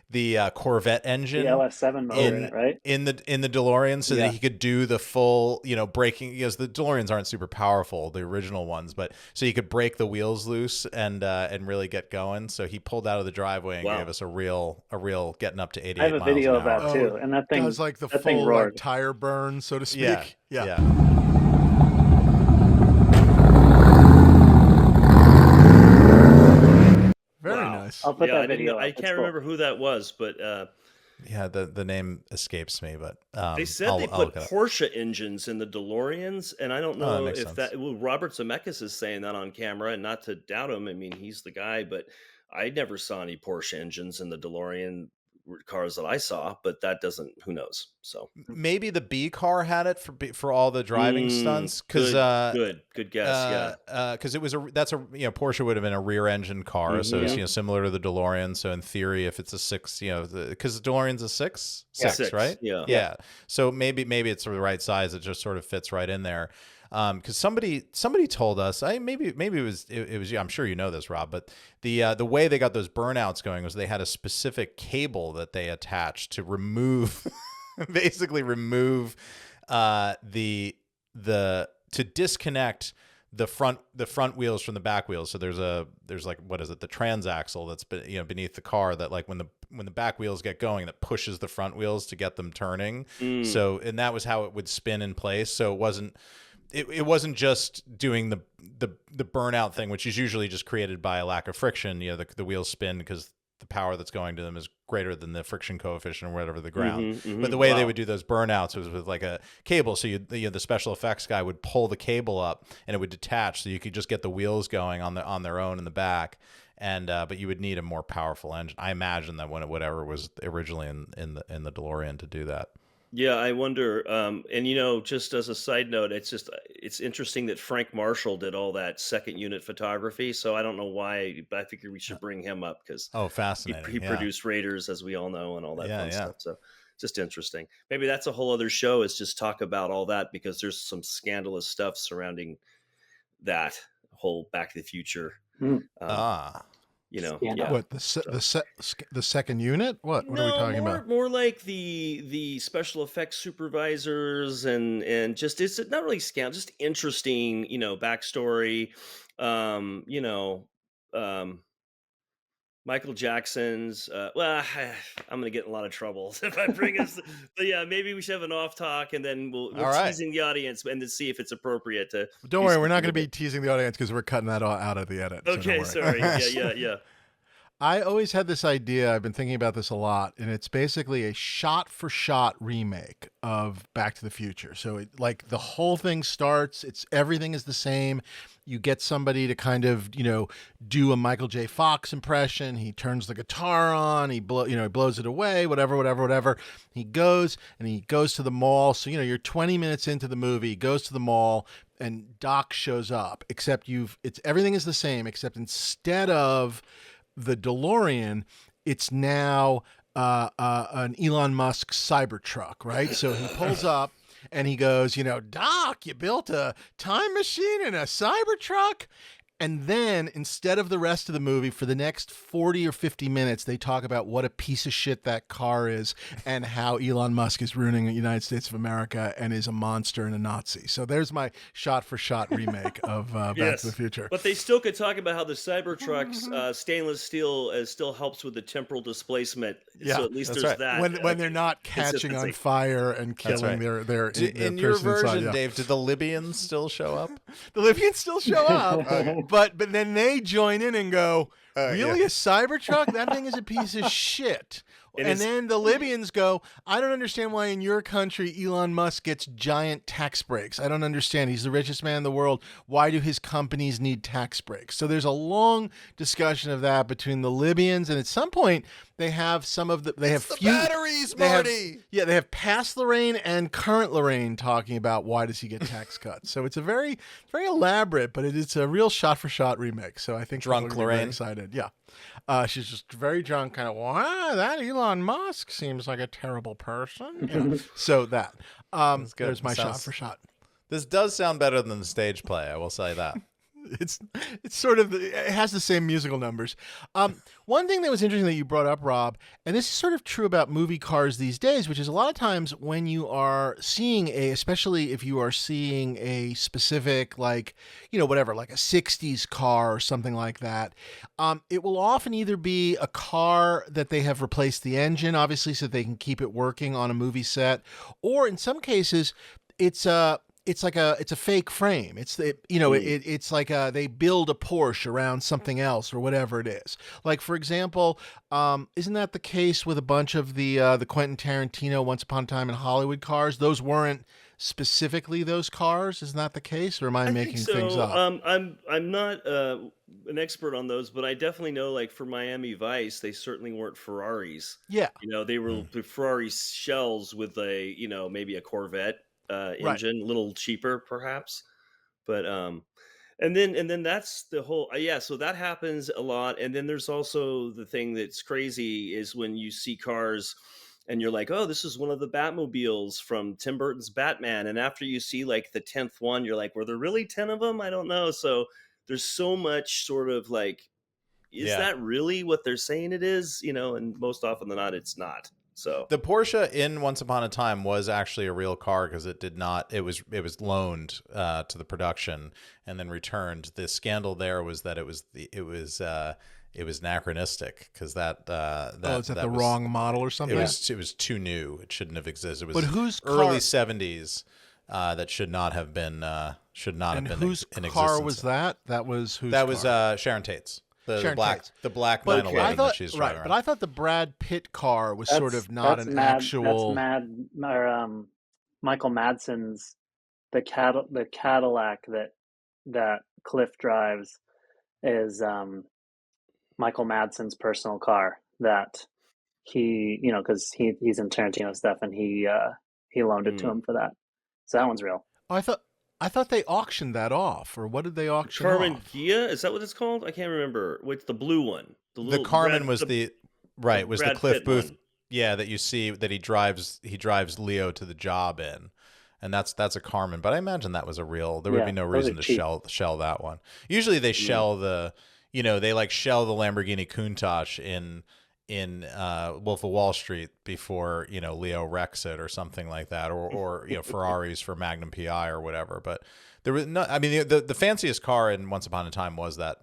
the Corvette engine,
The LS7 motor in it, right?
in the DeLorean, so that he could do the full braking. Because the DeLoreans aren't super powerful, the original ones, but so he could break the wheels loose and really get going. So he pulled out of the driveway and gave us a real getting up to 88
I have a
miles
video
an
of
hour.
that too, and that thing
was like the
that thing
full
roared.
tire burn, so to speak.
Yeah.
Very
Wow.
nice.
I'll put that video.
I
up.
can't
It's cool.
remember who that was, but
Yeah, the name escapes me, but
they said
I'll
they
look
put
it up.
Porsche engines in the DeLoreans, and I don't
Oh, that
know
makes
if
sense.
that. Well, Robert Zemeckis is saying that on camera, and not to doubt him. I mean, he's the guy, but I never saw any Porsche engines in the DeLorean cars that I saw. But that doesn't. Who knows? So
Maybe the B car had it for all the driving stunts, because
good guess.
because Porsche would have been a rear engine car, so it's similar to the DeLorean. So in theory, if it's a 6, because the DeLorean's a 6, right?
Yeah.
So maybe it's the right size. It just sort of fits right in there. Because somebody told us, maybe it was you. I'm sure you know this, Rob, but the way they got those burnouts going was they had a specific cable that they attached to remove, basically remove to disconnect the front wheels from the back wheels. So there's like, what is it, the transaxle that's beneath the car, that like when the back wheels get going, that pushes the front wheels to get them turning. So, and that was how it would spin in place. So it wasn't just doing the burnout thing, which is usually just created by a lack of friction. The wheels spin because the power that's going to them is greater than the friction coefficient or whatever the ground. But the way they would do those burnouts was with like a cable. So the special effects guy would pull the cable up and it would detach, so you could just get the wheels going on their own in the back. And but you would need a more powerful engine. I imagine that whatever was originally in the DeLorean to do that.
Yeah, I wonder. And just as a side note, it's interesting that Frank Marshall did all that second unit photography. So I don't know why, but I figure we should bring him up because
fascinating.
he produced Raiders, as we all know, and all that fun
Yeah.
stuff. So just interesting. Maybe that's a whole other show, is just talk about all that, because there's some scandalous stuff surrounding that whole Back to the Future.
Yeah.
What, the second unit? What are we talking about?
More like the special effects supervisors and just, it's not really scam, just interesting, backstory. Michael Jackson's. I'm gonna get in a lot of trouble if I bring us. But yeah, maybe we should have an off talk, and then we're teasing the audience and to see if it's appropriate to.
Don't worry, we're not going to be teasing the audience because we're cutting that all out of the edit.
Okay,
so don't worry.
sorry. Yeah.
I always had this idea. I've been thinking about this a lot, and it's basically a shot-for-shot remake of Back to the Future. So, like the whole thing starts. Everything is the same. You get somebody to kind of do a Michael J. Fox impression. He turns the guitar on. He blows it away. Whatever. He goes to the mall. So you're 20 minutes into the movie. He goes to the mall, and Doc shows up. Except everything is the same. Except instead of the DeLorean, it's now an Elon Musk Cybertruck, right? So he pulls up and he goes, Doc, you built a time machine in a Cybertruck? And then instead of the rest of the movie, for the next 40 or 50 minutes, they talk about what a piece of shit that car is and how Elon Musk is ruining the United States of America and is a monster and a Nazi. So there's my shot-for-shot remake of Back to the Future.
But they still could talk about how the Cybertruck's stainless steel still helps with the temporal displacement.
Yeah,
so at least there's
right.
that.
When they're not catching on fire and killing their
in your version,
inside,
Dave, did the Libyans still show up?
The Libyans still show up. But then they join in and go, really, a Cybertruck? That thing is a piece of shit. And then the Libyans go, I don't understand why in your country Elon Musk gets giant tax breaks. I don't understand. He's the richest man in the world. Why do his companies need tax breaks? So there's a long discussion of that between the Libyans, and at some point they have
batteries, Marty.
They have past Lorraine and current Lorraine talking about why does he get tax cuts. So it's a very, very elaborate, but it's a real shot-for-shot remake. So I think
drunk Lorraine,
very excited. Yeah. She's just very drunk, kind of, wow, that Elon Musk seems like a terrible person. So that. There's my shot-for-shot.
This does sound better than the stage play, I will say that.
It's sort of, it has the same musical numbers. One thing that was interesting that you brought up, Rob, and this is sort of true about movie cars these days, which is a lot of times when you are seeing especially if you are seeing a specific, like, whatever, like a 60s car or something like that, it will often either be a car that they have replaced the engine, obviously, so they can keep it working on a movie set, or in some cases, it's a fake frame. It's like they build a Porsche around something else or whatever it is. Like, for example, isn't that the case with a bunch of the Quentin Tarantino Once Upon a Time in Hollywood cars? Those weren't specifically those cars. Isn't that the case, or am I making things up?
I'm not an expert on those, but I definitely know, like, for Miami Vice, they certainly weren't Ferraris.
Yeah,
they were Ferrari shells with maybe a Corvette engine, a little cheaper perhaps, but and then that's the whole so that happens a lot. And then there's also the thing that's crazy is when you see cars and you're like, oh, this is one of the Batmobiles from Tim Burton's Batman, and after you see like the 10th one, you're like, were there really 10 of them? I don't know. So there's so much sort of like, is that really what they're saying it is? And most often than not, it's not. So
the Porsche in Once Upon a Time was actually a real car because it was loaned to the production and then returned. The scandal there was that it was anachronistic because that
is that the wrong model or something?
It was too new. It shouldn't have existed. It was
but whose
early 70s that should not have been in
whose
existence.
Car was that? That was whose?
That was Sharon Tate's. The black 911 that she's driving around.
But I thought the Brad Pitt car was sort of not an actual.
That's Michael Madsen's the Cadillac that Cliff drives is Michael Madsen's personal car that he because he's in Tarantino stuff and he loaned it to him for that. So that one's real.
Oh, I thought they auctioned that off, or what did they auction
Carmen
off?
Gia? Is that what it's called? I can't remember. What's the blue one?
The Carmen was the Cliff
Pitt
Booth.
One.
Yeah, that you see that he drives Leo to the job in. And that's a Carmen, but I imagine that was a real. There would be no reason to shell that one. Usually they shell they shell the Lamborghini Countach in Wolf of Wall Street before Leo wrecks it or something like that, or Ferraris for Magnum PI or whatever. But there was no. I mean, the fanciest car in Once Upon a Time was that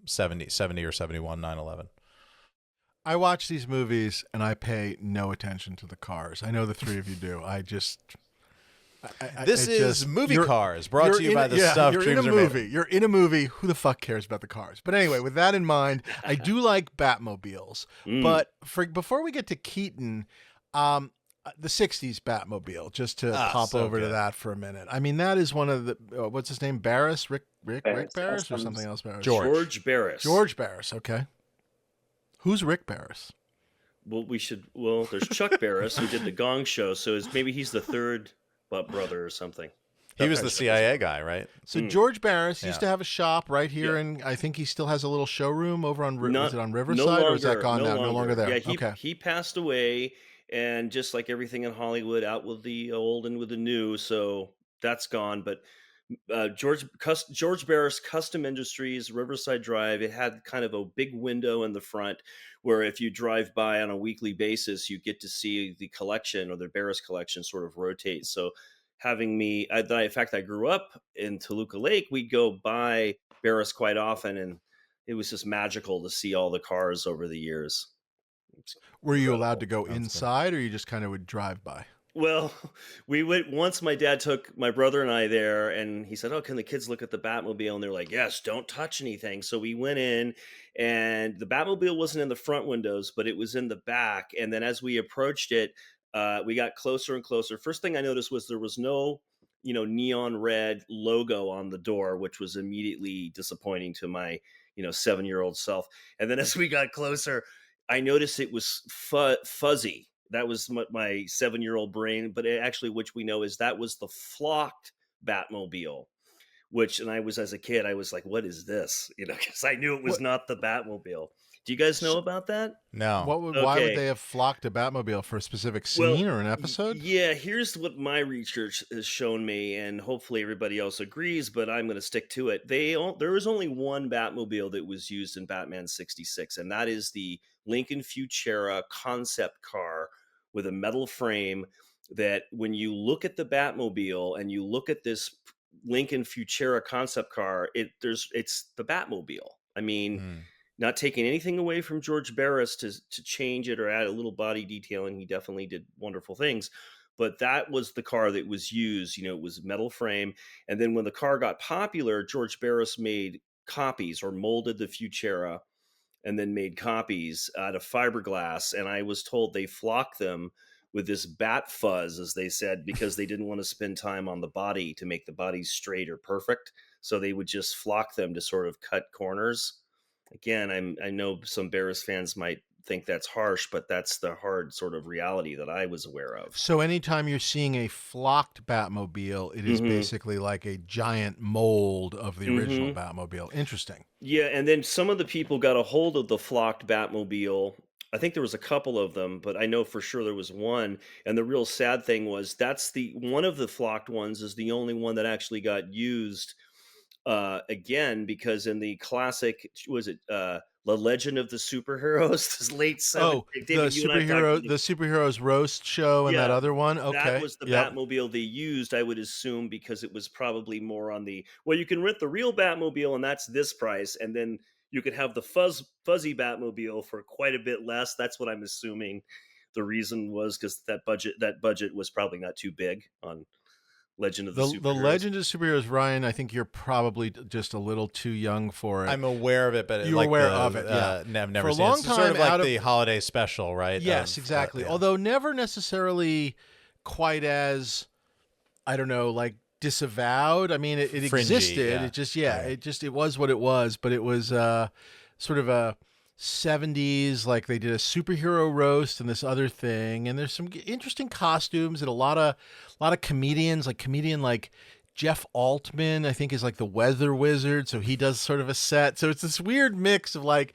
70 or 71 911.
I watch these movies and I pay no attention to the cars. I know the three of you do.
This is Movie Cars, brought to you by the stuff
you're in a
dreams are made of.
movie. You're in a movie. Who the fuck cares about the cars? But anyway, with that in mind, I do like Batmobiles. But before we get to Keaton, the 60s Batmobile, just to pop over to that for a minute. I mean, that is one of the, what's his name? Barris? Rick Barris or something else? Barris?
George Barris.
George Barris, okay. Who's Rick Barris?
Well, there's Chuck Barris who did the Gong Show, so maybe he's the third brother or something.
He was the CIA guy, right?
So George Barris used to have a shop right here, and I think he still has a little showroom over on, is it on Riverside, or is that gone now? No longer there.
Yeah, he passed away, and just like everything in Hollywood, out with the old and with the new, so that's gone. But George Barris Custom Industries, Riverside Drive, it had kind of a big window in the front where if you drive by on a weekly basis, you get to see the collection, or the Barris collection, sort of rotate. So having me, in fact, I grew up in Toluca Lake. We'd go by Barris quite often, and it was just magical to see all the cars over the years.
Were you allowed to go inside, or you just kind of would drive by?
Well, we went once. My dad took my brother and I there, and he said, "Oh, can the kids look at the Batmobile?" And they're like, "Yes, don't touch anything." So we went in, and the Batmobile wasn't in the front windows, but it was in the back. And then as we approached it, we got closer and closer. First thing I noticed was there was no, neon red logo on the door, which was immediately disappointing to my, 7-year-old self. And then as we got closer, I noticed it was fuzzy. That was my 7-year-old brain, but which we know is that was the flocked Batmobile, and as a kid, I was like, what is this? Because I knew it was not the Batmobile. Do you guys know about that?
No.
Why would they have flocked a Batmobile, for a specific scene or an episode?
Yeah, here's what my research has shown me, and hopefully everybody else agrees, but I'm going to stick to it. There was only one Batmobile that was used in Batman 66, and that is the Lincoln Futura concept car with a metal frame that when you look at the Batmobile and you look at this Lincoln Futura concept car, it's the Batmobile. I mean, not taking anything away from George Barris to change it or add a little body detail, and he definitely did wonderful things. But that was the car that was used. It was metal frame. And then when the car got popular, George Barris made copies, or molded the Futura and then made copies out of fiberglass. And I was told they flocked them with this bat fuzz, as they said, because they didn't want to spend time on the body to make the body straight or perfect. So they would just flock them to sort of cut corners. Again, I know some Barris fans might think that's harsh, but that's the hard sort of reality that I was aware of.
So anytime you're seeing a flocked Batmobile, it is basically like a giant mold of the original Batmobile. Interesting.
Yeah, and then some of the people got a hold of the flocked Batmobile. I think there was a couple of them, but I know for sure there was one. And the real sad thing was that's one of the flocked ones is the only one that actually got used again, because in the classic, The Legend of the Superheroes, this late 70s.
The Superheroes roast show and that other one. Okay,
that was the Batmobile they used, I would assume, because it was probably more on you can rent the real Batmobile and that's this price, and then you could have the fuzzy Batmobile for quite a bit less. That's what I'm assuming the reason was, because that budget was probably not too big on Legend of the Superheroes.
The Legend of Superheroes, Ryan, I think you're probably just a little too young for it.
I'm aware of it, but
you're aware of it. Yeah,
I've never
for
seen
a long
it. It's
time,
sort of like the holiday special, right?
Yes, exactly. Although never necessarily quite as, I don't know, like disavowed. I mean, it
Fringy,
existed.
yeah.
It was what it was. But it was sort of a 70s, like they did a superhero roast and this other thing, and there's some interesting costumes and a lot of comedians, like Jeff Altman, I think, is like the weather wizard, so he does sort of a set. So it's this weird mix of like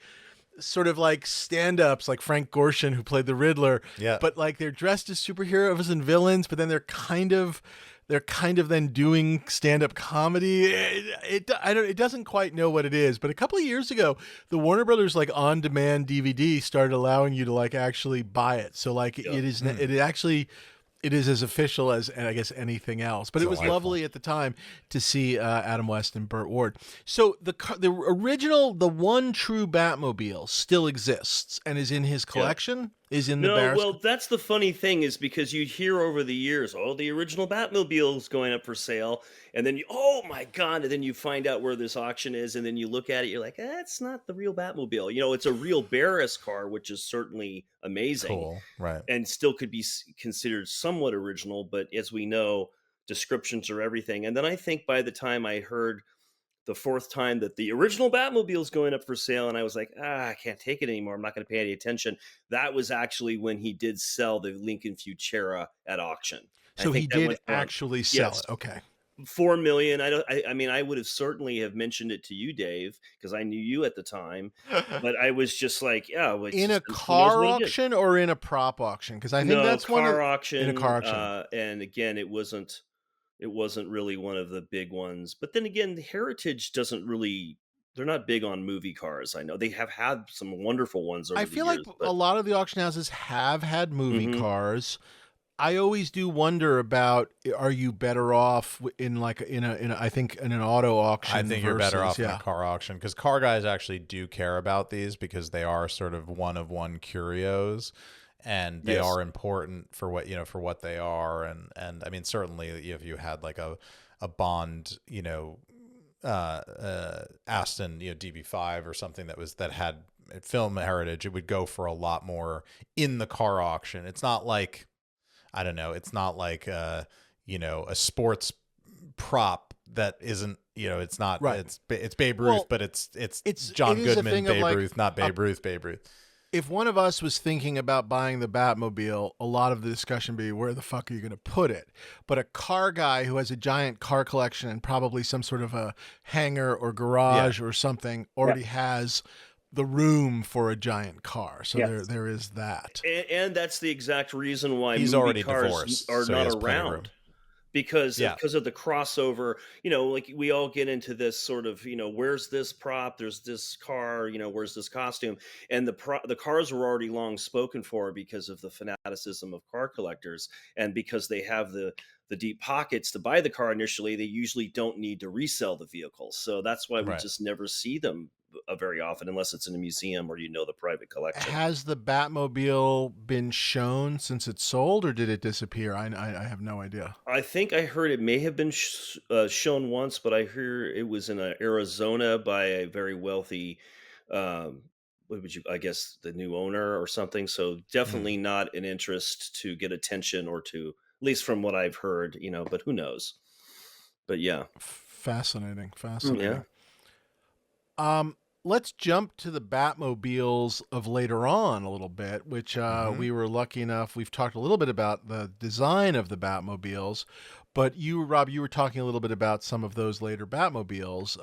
sort of like stand-ups, like Frank Gorshin, who played the Riddler, but like they're dressed as superheroes and villains, but then they're kind of then doing stand-up comedy. It doesn't quite know what it is. But a couple of years ago, the Warner Brothers like on-demand DVD started allowing you to like actually buy it. So like it is as official as, and I guess, anything else. But it was lovely at the time to see Adam West and Burt Ward. So the original, the one true Batmobile still exists and is in his collection. is in the
No,
Bears.
well, that's the funny thing is because you hear over the years, oh, the original Batmobile is going up for sale, and then you, oh my god, and then you find out where this auction is, and then you look at it, you're like, that's not the real Batmobile. It's a real Barris car, which is certainly amazing,
Cool. Right.
and still could be considered somewhat original, but as we know, descriptions are everything. And then I think by the time I heard the fourth time that the original Batmobile is going up for sale, and I was like, I can't take it anymore. I'm not going to pay any attention. That was actually when he did sell the Lincoln Futura at auction. I
So he
think that
did
went for,
actually sell
yes,
it. Okay.
4 million. I mean, I would have certainly have mentioned it to you, Dave, because I knew you at the time. But I was just like, yeah, well,
In a
who knows
car
what he did.
auction or in a prop auction? Because I think
No,
that's one
car
of
auction.
in a car auction.
And again, it wasn't really one of the big ones. But then again, the Heritage doesn't really, they're not big on movie cars. I know they have had some wonderful ones over
I
the
feel like
years,
a
but
lot of the auction houses have had movie
Mhm.
cars. I always do wonder about, are you better off in like in a I think in an auto auction?
I think you're better off in
yeah.
a car auction because car guys actually do care about these because they are sort of one of one curios, and they
Yes.
are important for what for what they are, and I mean certainly if you had like a Bond Aston DB5 or something that had film heritage, it would go for a lot more in the car auction. It's not like, I don't know, it's not like a sports prop that isn't, it's not,
Right.
it's Babe Ruth,
Well,
but it's
it
John
is a
Goodman
thing of
Babe
like
Ruth, not Babe Ruth Babe Ruth.
if one of us was thinking about buying the Batmobile, a lot of the discussion would be, where the fuck are you going to put it? But a car guy who has a giant car collection and probably some sort of a hangar or garage or something already has the room for a giant car. So
Yes.
there is that.
And that's the exact reason why
He's
movie
already
cars
divorced,
are
so he
not
has plenty of room.
around. Because
Yeah.
of the crossover, like we all get into this sort of, where's this prop? There's this car, where's this costume? And the cars were already long spoken for because of the fanaticism of car collectors, and because they have the deep pockets to buy the car initially, they usually don't need to resell the vehicles. So that's why we
Right.
just never see them very often, unless it's in a museum or the private collection.
Has the Batmobile been shown since it sold, or did it disappear? I have no idea.
I think I heard it may have been shown once, but I hear it was in Arizona by a very wealthy, what would you, I guess, the new owner or something. So definitely not an interest to get attention or to, at least from what I've heard, but who knows? But yeah.
Fascinating.
Yeah.
Let's jump to the Batmobiles of later on a little bit, which we were lucky enough. We've talked a little bit about the design of the Batmobiles, but you, Rob, you were talking a little bit about some of those later Batmobiles.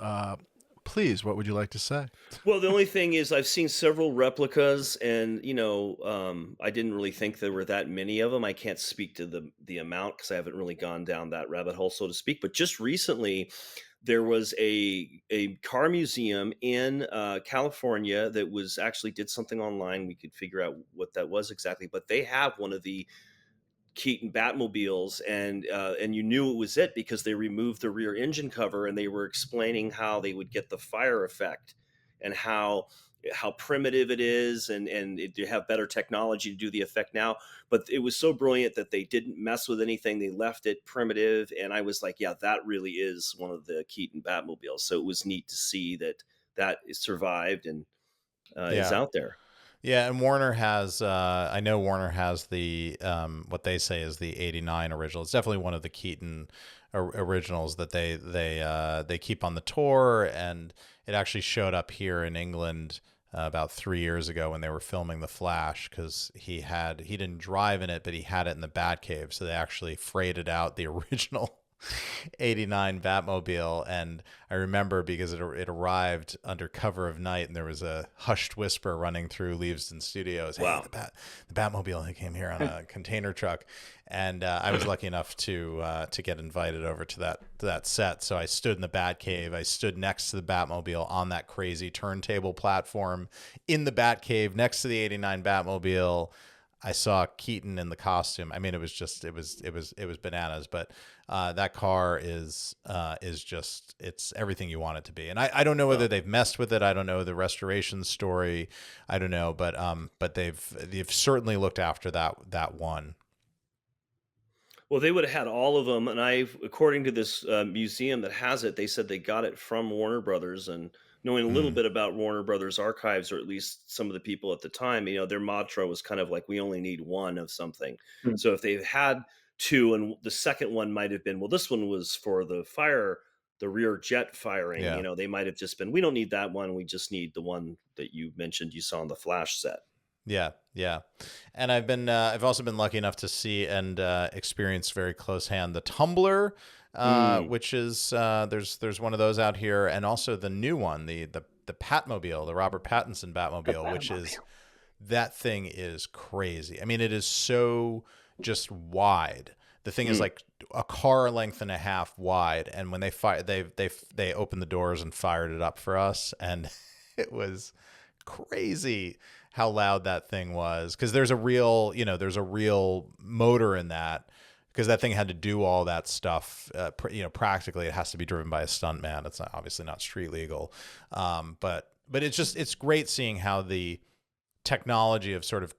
Please, what would you like to say?
Well, the only thing is I've seen several replicas, and I didn't really think there were that many of them. I can't speak to the amount because I haven't really gone down that rabbit hole, so to speak. But just recently, there was a car museum in California that was actually did something online. We could figure out what that was exactly, but they have one of the Keaton Batmobiles, and you knew it was it because they removed the rear engine cover, and they were explaining how they would get the fire effect and how primitive it is, and they have better technology to do the effect now. But it was so brilliant that they didn't mess with anything. They left it primitive, and I was like, yeah, that really is one of the Keaton Batmobiles. So it was neat to see that survived and is out there.
Yeah, and Warner has, I know Warner has the, what they say is the '89 original. It's definitely one of the Keaton originals that they keep on the tour, and it actually showed up here in England about 3 years ago when they were filming The Flash, because he didn't drive in it, but he had it in the Batcave, so they actually freighted out the original '89 Batmobile. And I remember because it arrived under cover of night, and there was a hushed whisper running through Leavesden Studios. Hey,
Wow.
the Batmobile came here on a container truck, and I was lucky enough to get invited over to that set. So I stood in the Batcave. I stood next to the Batmobile on that crazy turntable platform in the Batcave next to the '89 Batmobile. I saw Keaton in the costume. I mean, it was bananas. But that car is just, it's everything you want it to be. And I don't know whether they've messed with it. I don't know the restoration story. I don't know, but they've certainly looked after that one.
Well, they would have had all of them, and according to this museum that has it, they said they got it from Warner Brothers. And knowing a little bit about Warner Brothers archives, or at least some of the people at the time, their mantra was kind of like, we only need one of something.
Hmm.
So if they had two, and the second one might have been, well, this one was for the rear jet firing.
Yeah.
They might have just been, we don't need that one. We just need the one that you mentioned you saw on the Flash set.
Yeah, yeah, and I've also been lucky enough to see and experience very close hand the Tumbler, which is there's one of those out here, and also the new one, the Batmobile, the Robert Pattinson Batmobile, which is, that thing is crazy. I mean, it is so just wide. The thing is like a car length and a half wide, and when they opened the doors and fired it up for us, and it was crazy how loud that thing was, because there's a real motor in that, because that thing had to do all that stuff. Practically it has to be driven by a stuntman. It's obviously not street legal, but it's great seeing how the technology of sort of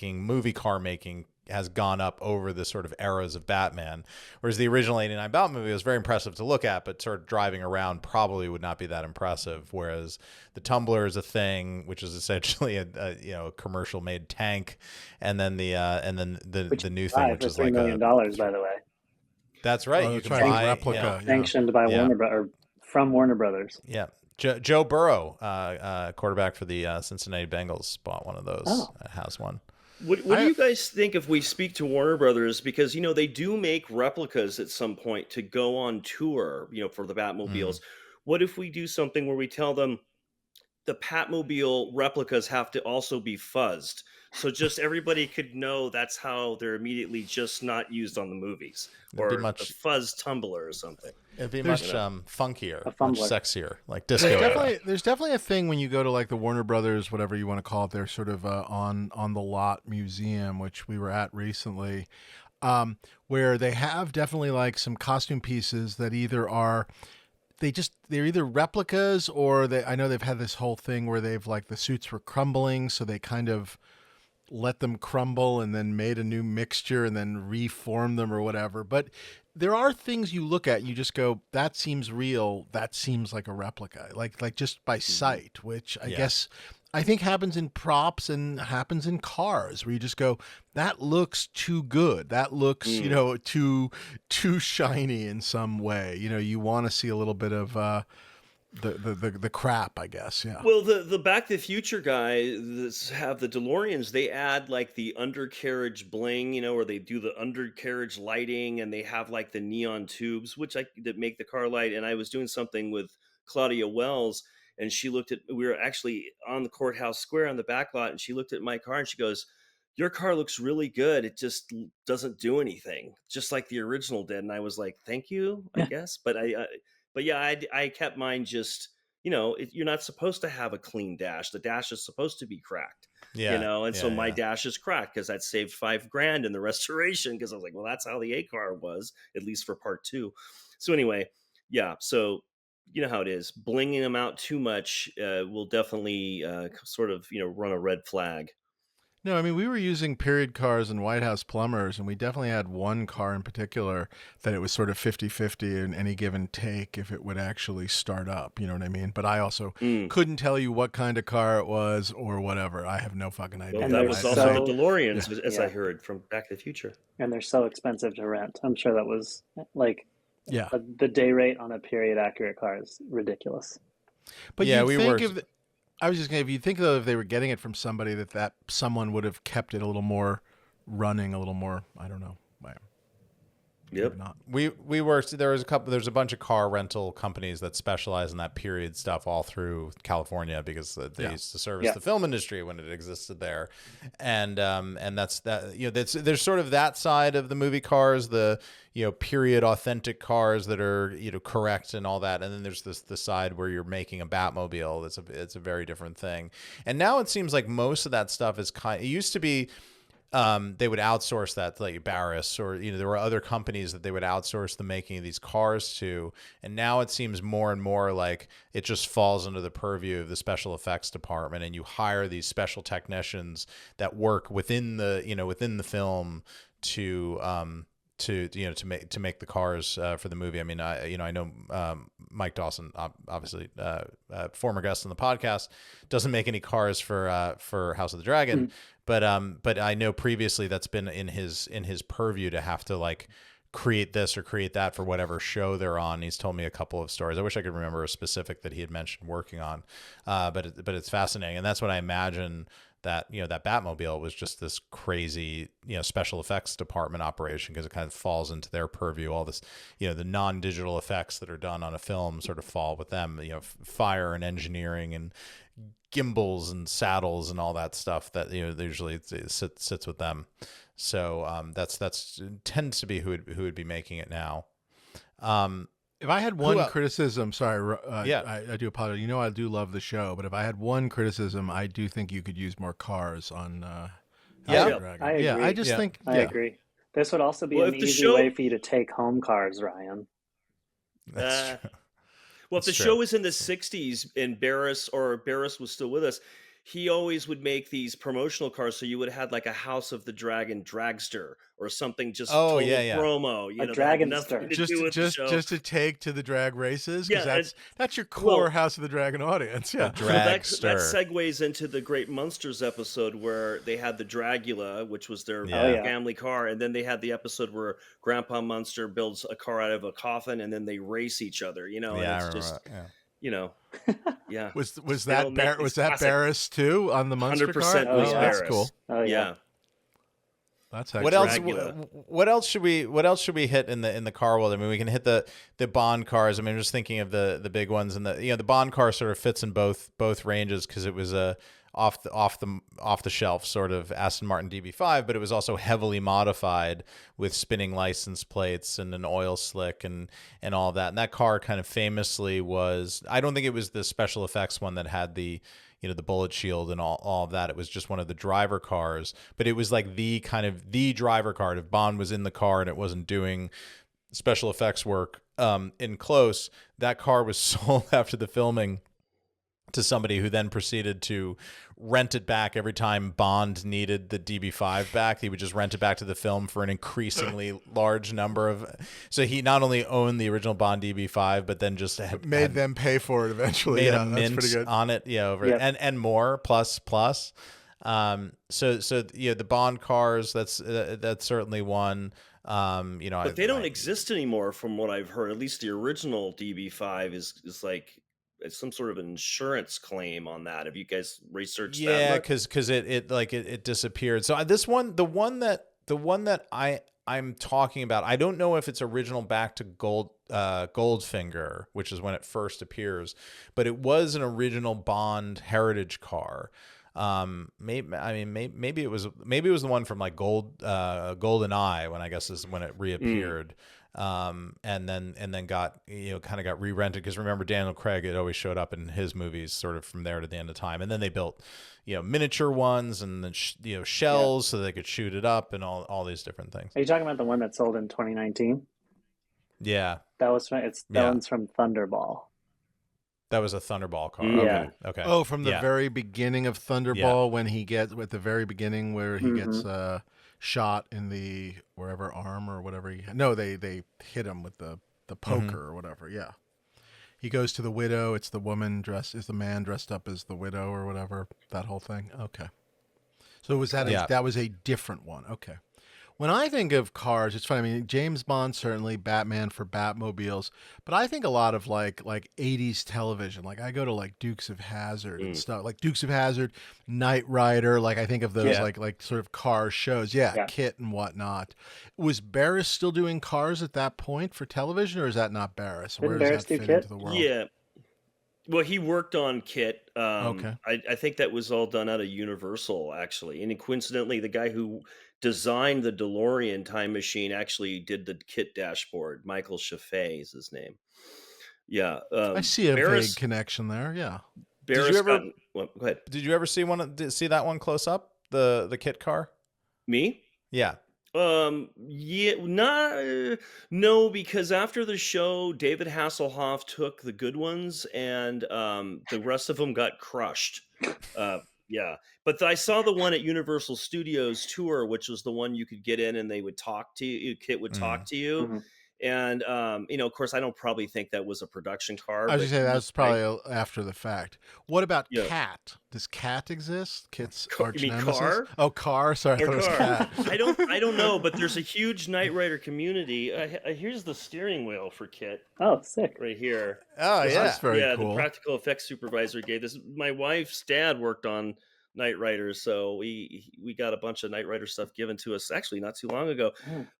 movie car making has gone up over the sort of eras of Batman. Whereas the original 89 Batmobile was very impressive to look at, but sort of driving around probably would not be that impressive. Whereas the Tumbler is a thing, which is essentially a commercial made tank. And then the new thing, which is
$3 million, by the way.
That's right. You can buy
replica,
sanctioned by from Warner Brothers.
Yeah. Joe Burrow, quarterback for the Cincinnati Bengals, bought one of those. Has one.
What do you guys think if we speak to Warner Brothers? Because, they do make replicas at some point to go on tour, for the Batmobiles. What if we do something where we tell them the Batmobile replicas have to also be fuzzed? So just everybody could know that's how they're immediately just not used on the movies. Or the fuzz tumbler or something.
It'd be much funkier, much sexier, like disco.
There's definitely a thing when you go to like the Warner Brothers, whatever you want to call it, their sort of on the lot museum, which we were at recently, where they have definitely like some costume pieces that either are they're either replicas, or I know they've had this whole thing where they've like the suits were crumbling, so they kind of let them crumble and then made a new mixture and then reformed them or whatever. But there are things you look at and you just go, that seems real. That seems like a replica, like just by sight, which I think happens in props and happens in cars, where you just go, that looks too good. That looks, too shiny in some way. You want to see a little bit of the crap, I guess. Yeah.
Well, the Back to the Future guy that have the DeLoreans, they add like the undercarriage bling, where they do the undercarriage lighting, and they have like the neon tubes, that make the car light. And I was doing something with Claudia Wells, and she looked at, we were actually on the courthouse square on the back lot, and she looked at my car and she goes, your car looks really good. It just doesn't do anything, just like the original did. And I was like, thank you, I guess. But I kept mine just, you're not supposed to have a clean dash. The dash is supposed to be cracked, so my dash is cracked because that saved $5,000 in the restoration. Because I was like, well, that's how the A car was, at least for part 2. So anyway, so you know how it is. Blinging them out too much will definitely sort of, run a red flag.
No, I mean, we were using period cars and White House plumbers, and we definitely had one car in particular that it was sort of 50-50 in any given take if it would actually start up, you know what I mean? But I also couldn't tell you what kind of car it was or whatever. I have no fucking idea.
Well, that was also the DeLoreans, as I heard from Back to the Future.
And they're so expensive to rent. I'm sure that was like...
Yeah,
the day rate on a period accurate car is ridiculous.
But I was just going to, if you think though, if they were getting it from somebody, that someone would have kept it a little more running, a little more, I don't know.
Yep.
Maybe not.
We worked. There's a bunch of car rental companies that specialize in that period stuff all through California because they used to service the film industry when it existed there, and that's that. There's sort of that side of the movie cars, the period authentic cars that are correct and all that, and then there's the side where you're making a Batmobile. It's a very different thing, and now it seems like most of that stuff is it used to be. They would outsource that to like Barris, or there were other companies that they would outsource the making of these cars to, and now it seems more and more like it just falls under the purview of the special effects department, and you hire these special technicians that work within the film to make the cars for the movie. I mean, I know Mike Dawson, obviously former guest on the podcast, doesn't make any cars for House of the Dragon, but I know previously that's been in his purview to have to like create this or create that for whatever show they're on. He's told me a couple of stories. I wish I could remember a specific that he had mentioned working on, but it's fascinating, and that's what I imagine. That that Batmobile was just this crazy special effects department operation because it kind of falls into their purview. All this the non-digital effects that are done on a film sort of fall with them. Fire and engineering and gimbals and saddles and all that stuff that usually sits with them. So that's tends to be who would be making it now.
If I had one criticism, sorry, I do apologize. I do love the show, but if I had one criticism, I do think you could use more cars on House of the Dragon.
I agree.
I just think
I agree. This would also be an easy way for you to take home cars, Ryan.
That's true.
Well, if the show was in the 60s and Barris was still with us, he always would make these promotional cars. So you would have had like a House of the Dragon dragster or something just total promo.
A Dragonster.
Just to take to the drag races? Because that's your core House of the Dragon audience. Yeah.
Dragster.
That segues into the Great Monsters episode where they had the Dragula, which was their family car. And then they had the episode where Grandpa Munster builds a car out of a coffin and then they race each other, and it's just... Yeah.
Was that Barris too on the Munster
100%
car?
was
That's
Barris.
cool.
Oh yeah.
That's
what else? What else should we hit in the car world? I mean, we can hit the Bond cars. I mean, I'm just thinking of the big ones, and the Bond car sort of fits in both ranges because it was a off the shelf sort of Aston Martin DB5, but it was also heavily modified with spinning license plates and an oil slick and all that. And that car kind of famously was, I don't think it was the special effects one that had the the bullet shield and all of that. It was just one of the driver cars, but it was like the driver car. If Bond was in the car and it wasn't doing special effects work in close, that car was sold after the filming to somebody who then proceeded to rent it back every time Bond needed the DB5 back. He would just rent it back to the film for an increasingly large number of... So he not only owned the original Bond DB5, but then just
made them pay for it eventually.
Made a mint on it, and more, plus. So the Bond cars, that's certainly one.
But they don't exist anymore from what I've heard. At least the original DB5 is like... It's some sort of insurance claim on that. Have you guys researched that?
Yeah, because it disappeared. So the one that I'm talking about, I don't know if it's original back to Goldfinger, which is when it first appears, but it was an original Bond heritage car. Maybe it was the one from like GoldenEye, when I guess is when it reappeared. And then got kind of got re-rented because remember Daniel Craig had always showed up in his movies sort of from there to the end of time, and then they built miniature ones and then shells so they could shoot it up and all these different things.
Are you talking about the one that sold in 2019?
Yeah,
that one's from Thunderball.
That was a Thunderball car.
Yeah.
Okay.
Oh, from the very beginning of Thunderball, when he gets at the very beginning where he gets shot in the wherever arm or whatever they hit him with the poker or whatever. Yeah, he goes to the widow. It's the man dressed up as the widow or whatever, that whole thing. Okay, so was that that was a different one. Okay, When I think of cars, it's funny. I mean, James Bond certainly, Batman for Batmobiles, but I think a lot of like 80s television. Like I go to like Dukes of Hazzard and stuff. Like Dukes of Hazzard, Knight Rider. Like I think of those
Yeah.
like sort of car shows. Yeah,
Yeah.
Kit and whatnot. Was Barris still doing cars at that point for television, or is that not Barris? Where
Didn't
does
Barris
that
do
fit
Kit?
into the world?
Yeah. Well, he worked on Kit.
Okay.
I think that was all done out of Universal, actually. And coincidentally, the guy who designed the DeLorean time machine actually did the Kit dashboard. Michael Chaffee is his name. Yeah.
I see a
Barris,
vague connection there. Yeah.
Did you
Barris
ever
got. Well, go ahead.
did you ever see see that one close up? The Kit car?
Me?
Yeah.
Yeah, not no, because after the show, David Hasselhoff took the good ones, and the rest of them got crushed. Yeah, but I saw the one at Universal Studios tour, which was the one you could get in, and they would talk to you. Kit would talk to you,
Mhm.
and of course, I don't probably think that was a production car,
I was
but
gonna say that's
I
probably after the fact. What about
yeah.
Cat? Does Cat exist? Kit's
You
arch
mean
nemesis?
car?
Oh, Car. Sorry, I
Or
thought it was
car?
Cat.
I don't know, but there's a huge Knight Rider community. Here's the steering wheel for Kit
Oh, sick.
right here.
Oh
This
yeah.
is very
Yeah,
cool.
the practical effects supervisor gave this. My wife's dad worked on Knight Rider, so we got a bunch of Knight Rider stuff given to us actually not too long ago.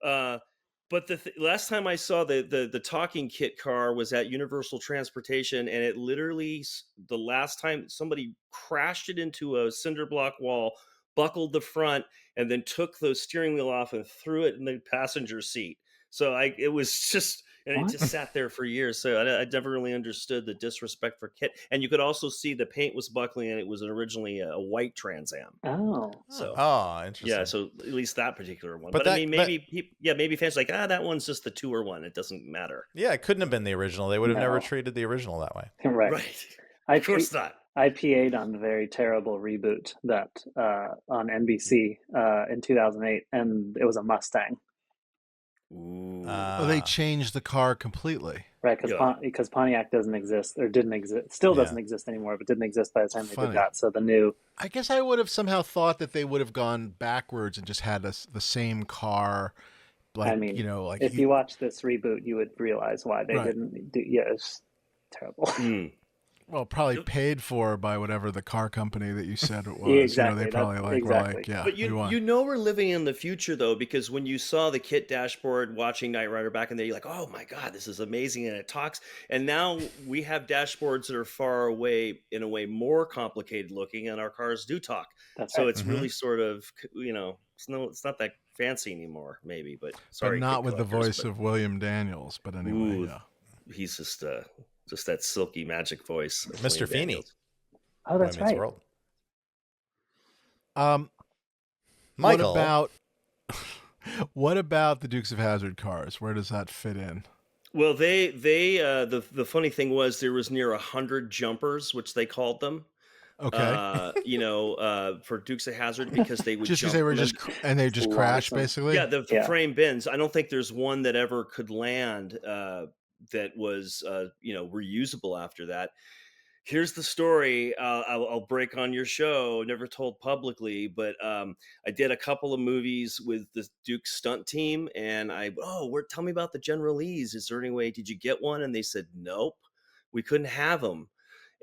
Mm.
But last time I saw the talking Kit car was at Universal Transportation, and it literally the last time somebody crashed it into a cinder block wall, buckled the front, and then took the steering wheel off and threw it in the passenger seat. So it was just, and it
What?
just sat there for years. So I never really understood the disrespect for Kit. And you could also see the paint was buckling, and it was originally a white Trans Am.
Oh.
So
Oh, interesting.
yeah, so at least that particular one.
But
But I
that-
mean, maybe fans are like, that one's just the tour one. It doesn't matter.
Yeah, it couldn't have been the original. They would have never
No.
treated the original that way.
Right.
Right.
I
Of course not.
I PA'd on the very terrible reboot that on NBC in 2008, and it was a Mustang,
Ooh.
Oh, they changed the car completely.
right?
Yeah.
Because Pontiac doesn't exist or didn't exist, still
Yeah.
doesn't exist anymore, but didn't exist by the time they
Funny.
did that. So the new,
I guess I would have somehow thought that they would have gone backwards and just had the same car. Like,
I mean,
like
if you watch this reboot, you would realize why they
Right.
didn't do. Yeah, it's terrible.
Mm.
well, probably paid for by whatever the car company that you said it was.
Yeah, exactly.
They probably
That's-
were
exactly.
like, yeah,
But
we want.
we're living in the future though, because when you saw the Kit dashboard watching Knight Rider back in there, you're like, oh my God, this is amazing, and it talks. And now we have dashboards that are far away, in a way, more complicated looking, and our cars do talk.
That's
So
right.
it's really sort of, it's not that fancy anymore, maybe. But
but
sorry,
not
Kit
with the
collectors,
voice of William Daniels. But anyway,
Ooh,
yeah.
he's just that silky magic voice, of
Mr.
William
Feeney.
Daniels.
Oh, that's
Boy Meets
right.
World.
What
Michael.
about what about the Dukes of Hazzard cars? Where does that fit in?
Well, the funny thing was there was near 100 jumpers, which they called them.
Okay.
For Dukes of Hazzard, because they would
Just because
jump
they were
them
just and they just
It's
crashed
awesome.
basically.
yeah, the
Yeah.
frame bins. I don't think there's one that ever could land that was reusable after that. Here's the story. I'll break on your show. Never told publicly, but I did a couple of movies with the Duke stunt team, and tell me about the General Lees. Is there any way? Did you get one? And they said, nope, we couldn't have them.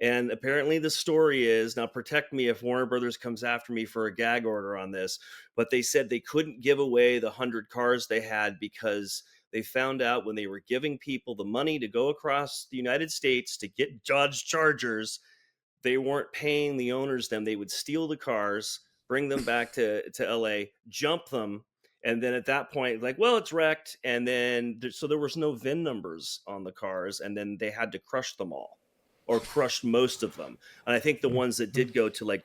And apparently the story is, now protect me if Warner Brothers comes after me for a gag order on this, but they said they couldn't give away the 100 cars they had because they found out when they were giving people the money to go across the United States to get Dodge Chargers, they weren't paying the owners them. They would steal the cars, bring them back to LA, jump them, and then at that point, like, well, it's wrecked. And then, so there was no VIN numbers on the cars, and then they had to crush them all, or crushed most of them. And I think the ones that did go to like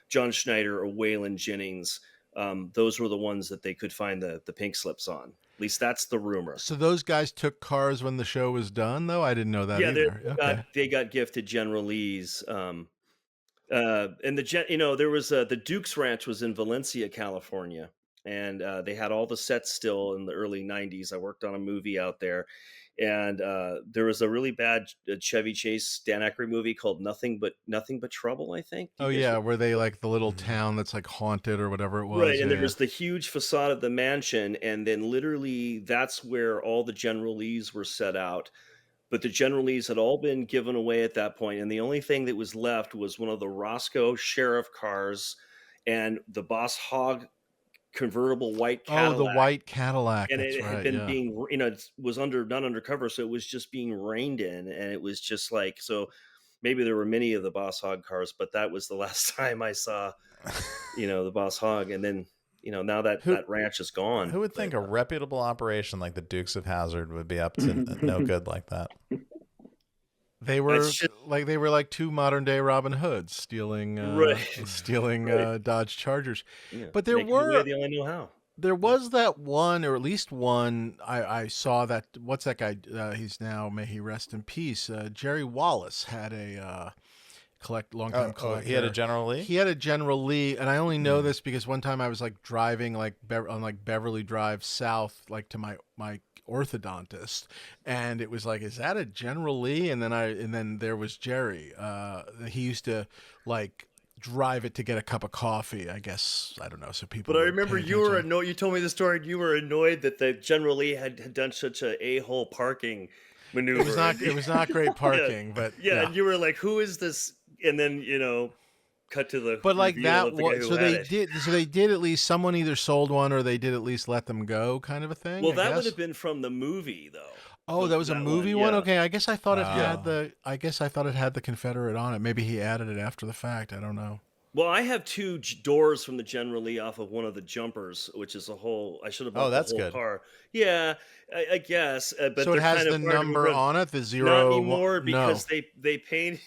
John Schneider or Waylon Jennings, those were the ones that they could find the pink slips on. At least that's the rumor.
So those guys took cars when the show was done, though. I didn't know that
Yeah,
either.
they got gifted General Lee's. And there was the Duke's Ranch was in Valencia, California, and they had all the sets still in the early '90s. I worked on a movie out there, And there was a really bad Chevy Chase Dan Aykroyd movie called Nothing But Trouble, I think. Do
Oh
you guys
yeah,
remember
where they
that?
like the little
Mhm.
town that's like haunted or whatever it
Right,
was.
and
Yeah,
there
yeah.
was the huge facade of the mansion, and then literally that's where all the General Lees were set out. But the General Lees had all been given away at that point, and the only thing that was left was one of the Roscoe sheriff cars and the Boss Hogg convertible white
Oh, the
Cadillac.
white Cadillac.
And
That's
it had
right.
been
Yeah.
being, it was not undercover, so it was just being rained in, and it was just like, so maybe there were many of the Boss Hogg cars, but that was the last time I saw, the Boss Hogg, and then, now that
Who
that ranch is gone.
who would
But
think a reputable operation like the Dukes of Hazzard would be up to no good like that?
They
it's
were
just
like two modern day Robin Hoods stealing
right,
stealing
right,
Dodge Chargers.
yeah,
But there
making the way
were
they only know how.
there
Yeah.
was that one, or at least one, I saw that, what's that guy? He's now, may he rest in peace. Jerry Wallace had a longtime
Oh, he had a
collector.
General Lee?
He had a General Lee, and I only know
Mm.
this because one time I was like driving like on like Beverly Drive South, like to my orthodontist, and it was like, is that a General Lee? And then there was Jerry. He used to like drive it to get a cup of coffee, I guess. I don't know, so people
But I
would
remember
pay
you were
attention.
annoyed. You told me the story, and you were annoyed that the General Lee had done such a hole parking maneuver.
It was not great
Yeah,
parking, but
yeah,
yeah.
and you were like, "Who is this?" And then cut to the
But like
reveal
that
of the guy
was,
who had it.
so they did at least, someone either sold one or they did at least let them go, kind of a thing,
Well,
I
that would
guess.
have been from the movie, though.
Oh, that was a
That one,
movie one.
yeah.
Okay, I guess I thought it had
Oh.
the Confederate on it. Maybe he added it after the fact. I don't know.
Well, I have two doors from the General Lee off of one of the jumpers, which is a whole. I should have
Oh,
bought the
that's
whole
good.
car. Yeah, I guess, but
So it
they're
has
kind
the
of hard to
number
remember.
on it, the
Not
zero.
anymore
No.
because they painted.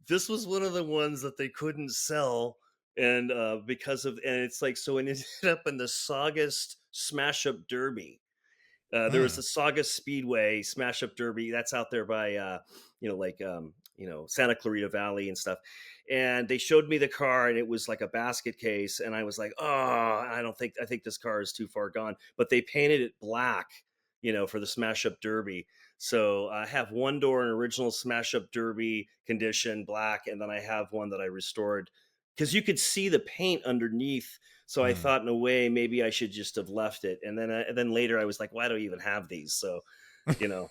This was one of the ones that they couldn't sell, and because of, and it's like, so it ended up in the Saugus Smash Up Derby. There was
Mm.
the Saugus Speedway Smash Up Derby that's out there by Santa Clarita Valley and stuff. And they showed me the car, and it was like a basket case, and I was like, oh, I think this car is too far gone. But they painted it black, for the Smash Up Derby. So I have one door in original Smash Up Derby condition, black, and then I have one that I restored because you could see the paint underneath. So I
Mm.
thought, in a way, maybe I should just have left it. And then later I was like, why do I even have these? So, you know,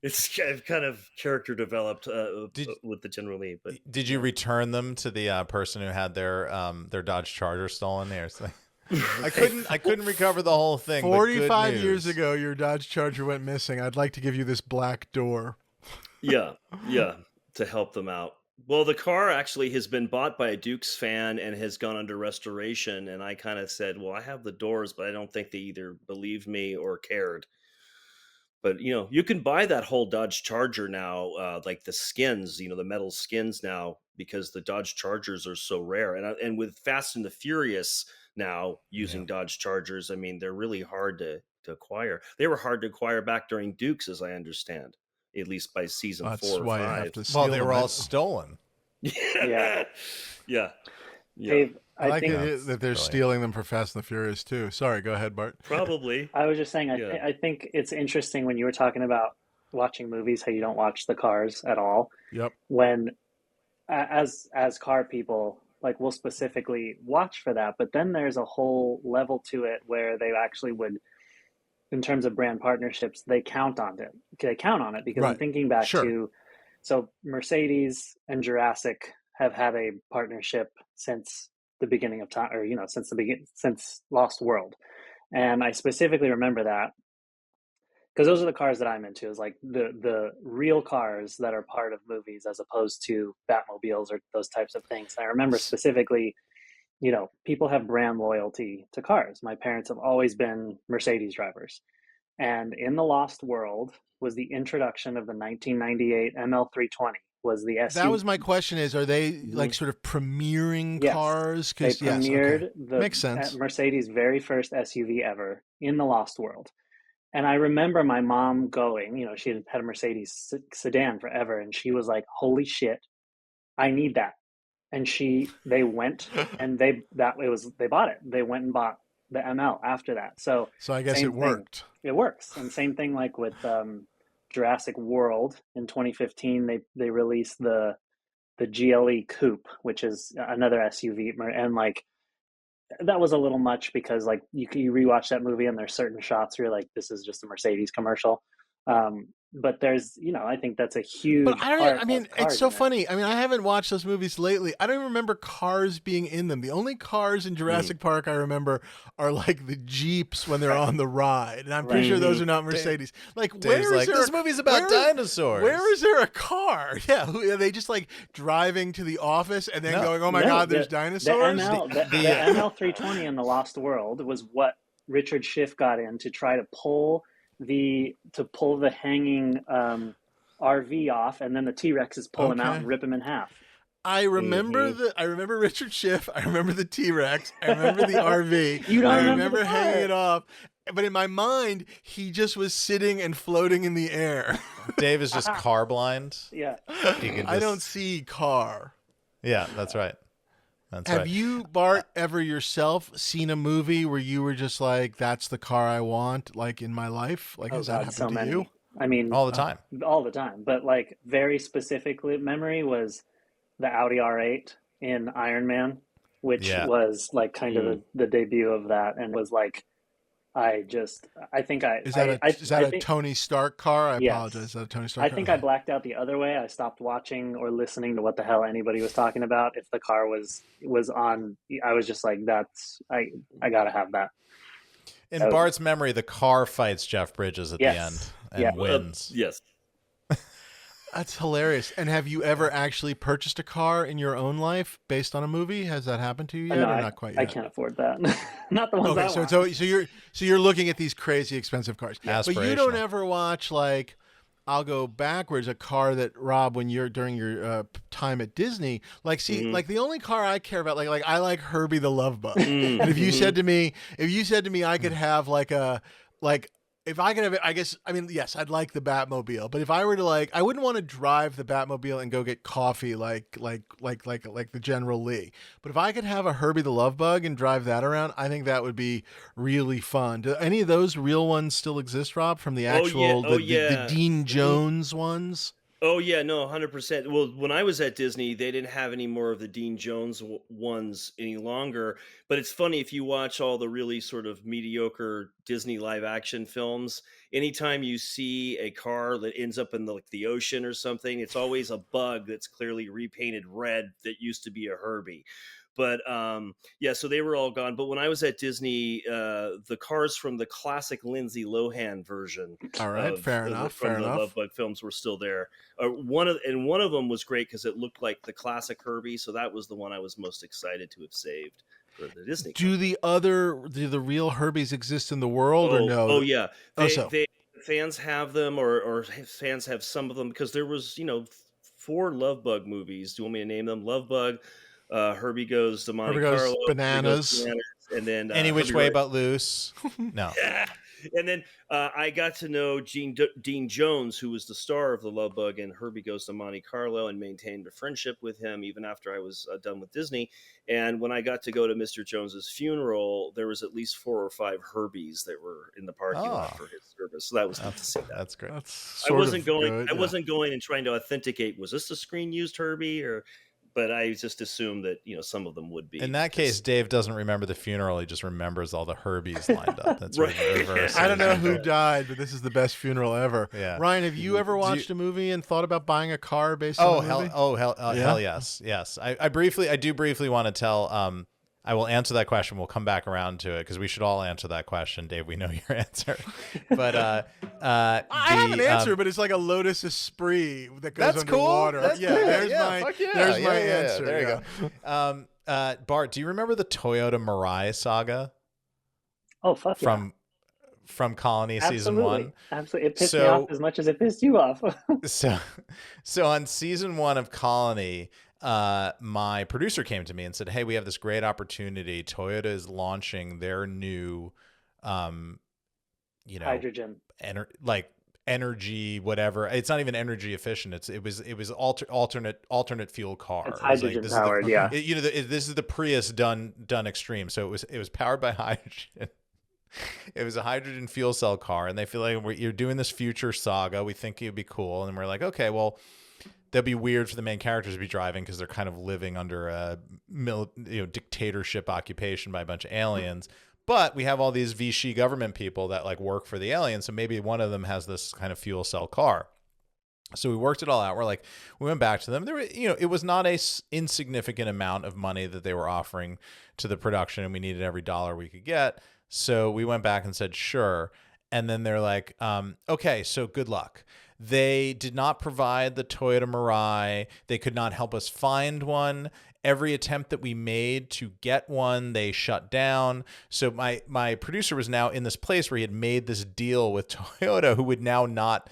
it's I've kind of character developed
Did
with the General Lee. But
did you return them to the person who had their Dodge Charger stolen? There, so I couldn't recover the whole thing. But good
45 years
news.
ago, your Dodge Charger went missing. I'd like to give you this black door.
yeah, to help them out. Well, the car actually has been bought by a Dukes fan and has gone under restoration. And I kind of said, well, I have the doors, but I don't think they either believed me or cared. But you can buy that whole Dodge Charger now, like the skins, the metal skins now, because the Dodge Chargers are so rare. And with Fast and the Furious now
Yeah.
using Dodge Chargers, I mean, they're really hard to acquire. They were hard to acquire back during Dukes, as I understand, at least by season
That's
4 or
why you
5.
have to steal
Well, they
them.
were all stolen.
Yeah.
Yeah,
Dave,
I like
think
Yeah.
that they're
Brilliant.
stealing them for Fast and the Furious too. Sorry, go ahead, Bart.
probably.
I was just saying,
Yeah.
I think it's interesting when you were talking about watching movies, how you don't watch the cars at all.
Yep.
When, as car people, like we'll specifically watch for that, but then there's a whole level to it where they actually would, in terms of brand partnerships, they count on it. They count on it because I'm
Right.
thinking back
Sure.
to, so Mercedes and Jurassic have had a partnership since the beginning of time, or since Lost World. And I specifically remember that because those are the cars that I'm into, is like the real cars that are part of movies as opposed to Batmobiles or those types of things. And I remember specifically, people have brand loyalty to cars. My parents have always been Mercedes drivers. And in the Lost World was the introduction of the 1998 ML320, was the SUV.
That was my question: is, are they like
Mhm.
sort of premiering
Yes.
cars?
They
'Cause yes,
premiered
okay.
the
Makes sense.
Mercedes' very first SUV ever in the Lost World. And I remember my mom going, she had had a Mercedes sedan forever, and she was like, "Holy shit, I need that." And they went and they bought it. They went and bought the ML after that. So
So I guess
same
it
thing.
worked.
It works. And same thing like with Jurassic World in 2015, they released the GLE Coupe, which is another SUV, and like that was a little much because like you rewatch that movie and there's certain shots where you're like, this is just a Mercedes commercial. But there's, I think that's a huge
But
part.
I mean,
of cars
it's so
in it.
funny. I mean, I haven't watched those movies lately. I don't even remember cars being in them. The only cars in Jurassic Park I remember are like the Jeeps when they're on the ride. And I'm pretty sure those are not Mercedes. Like,
Dave's like, this movie's about dinosaurs.
Where is there a car? Yeah. Are they just like driving to the office and then going, oh my God, there's dinosaurs?
The ML320 in The Lost World was what Richard Schiff got in to try to pull the hanging RV off, and then the T-Rexes pull him out and rip him in half.
I remember I remember Richard Schiff. I remember the T-Rex. I remember the RV.
You don't
I remember hanging it off. But in my mind, he just was sitting and floating in the air.
Dave is just car blind.
Yeah.
I don't see car.
Yeah, that's right.
Have you, Bart, ever yourself seen a movie where you were just like, that's the car I want, like in my life? Like, has that happened to you?
I mean,
all the time.
All the time. But like very specifically memory was the Audi R8 in Iron Man, which was like kind of the debut of that, and was like, is that a Tony Stark car? I apologize. Is that a Tony Stark car? I think I blacked out the other way. I stopped watching or listening to what the hell anybody was talking about. If the car was on, I was just like, I gotta have that.
In Bart's memory, the car fights Jeff Bridges at the end and wins.
Yes.
That's hilarious. And have you ever actually purchased a car in your own life based on a movie? Has that happened to you yet, or not quite yet?
I can't afford that. Not the ones I want.
So you're looking at these crazy expensive cars. But you don't ever watch, like, I'll go backwards, a car that, Rob, when you're during your time at Disney, like, see, like the only car I care about, like I like Herbie the Love Bug. And if you said to me I could have if I could have it, I guess, I mean, yes, I'd like the Batmobile, but if I were to I wouldn't want to drive the Batmobile and go get coffee like the General Lee. But if I could have a Herbie the Love Bug and drive that around, I think that would be really fun. Do any of those real ones still exist, Rob, from the actual, the Dean Jones ones?
Oh, yeah, no, 100%. Well, when I was at Disney, they didn't have any more of the Dean Jones ones any longer. But it's funny, if you watch all the really sort of mediocre Disney live action films, anytime you see a car that ends up in the ocean or something, it's always a bug that's clearly repainted red that used to be a Herbie. But so they were all gone. But when I was at Disney, the cars from the classic Lindsay Lohan version,
all right, fair enough,
the Love Bug films were still there. One of them was great because it looked like the classic Herbie, so that was the one I was most excited to have saved for the Disney.
Do the real Herbies exist in the world or no?
Oh yeah, fans have them, or fans have some of them, because there was 4 Love Bug movies. Do you want me to name them? Love Bug. Herbie Goes to Monte Carlo,
Bananas,
and then
Any Which Way But Loose. No.
Yeah. And then I got to know Dean Jones, who was the star of the Love Bug and Herbie Goes to Monte Carlo, and maintained a friendship with him even after I was done with Disney. And when I got to go to Mr. Jones's funeral, there was at least 4 or 5 Herbies that were in the parking lot for his service. So that was good to see that.
That's great.
I wasn't going and trying to authenticate, was this a screen used Herbie, but I just assumed that some of them would be.
In that case, Dave doesn't remember the funeral; he just remembers all the Herbies lined up. That's right. Reverse.
I don't know who died, but this is the best funeral ever.
Yeah.
Ryan, have you ever watched a movie and thought about buying a car based on a movie?
Hell yes. I do briefly want to tell. I will answer that question. We'll come back around to it because we should all answer that question, Dave. We know your answer, but
I have an answer, but it's like a Lotus Esprit that goes underwater.
That's cool.
There's my answer.
There you go. Bart, do you remember the Toyota Mirai saga?
Oh, fuck
from Colony season 1?
Absolutely. It pissed me off as much as it pissed you off.
So on season 1 of Colony, my producer came to me and said, "Hey, we have this great opportunity. Toyota is launching their new,
hydrogen,
energy, whatever. It's not even energy efficient. It was alternate fuel car.
It's hydrogen powered.
This is the Prius done extreme. So it was powered by hydrogen." It was a hydrogen fuel cell car, and they feel like you're doing this future saga. We think it'd be cool, and we're like, okay, well, that'd be weird for the main characters to be driving because they're kind of living under a dictatorship occupation by a bunch of aliens. But we have all these Vichy government people that like work for the aliens, so maybe one of them has this kind of fuel cell car. So we worked it all out. We went back to them. There were, it was not a insignificant amount of money that they were offering to the production, and we needed every dollar we could get. So we went back and said, sure. And then they're like, okay, so good luck. They did not provide the Toyota Mirai. They could not help us find one. Every attempt that we made to get one, they shut down. So my producer was now in this place where he had made this deal with Toyota, who would now not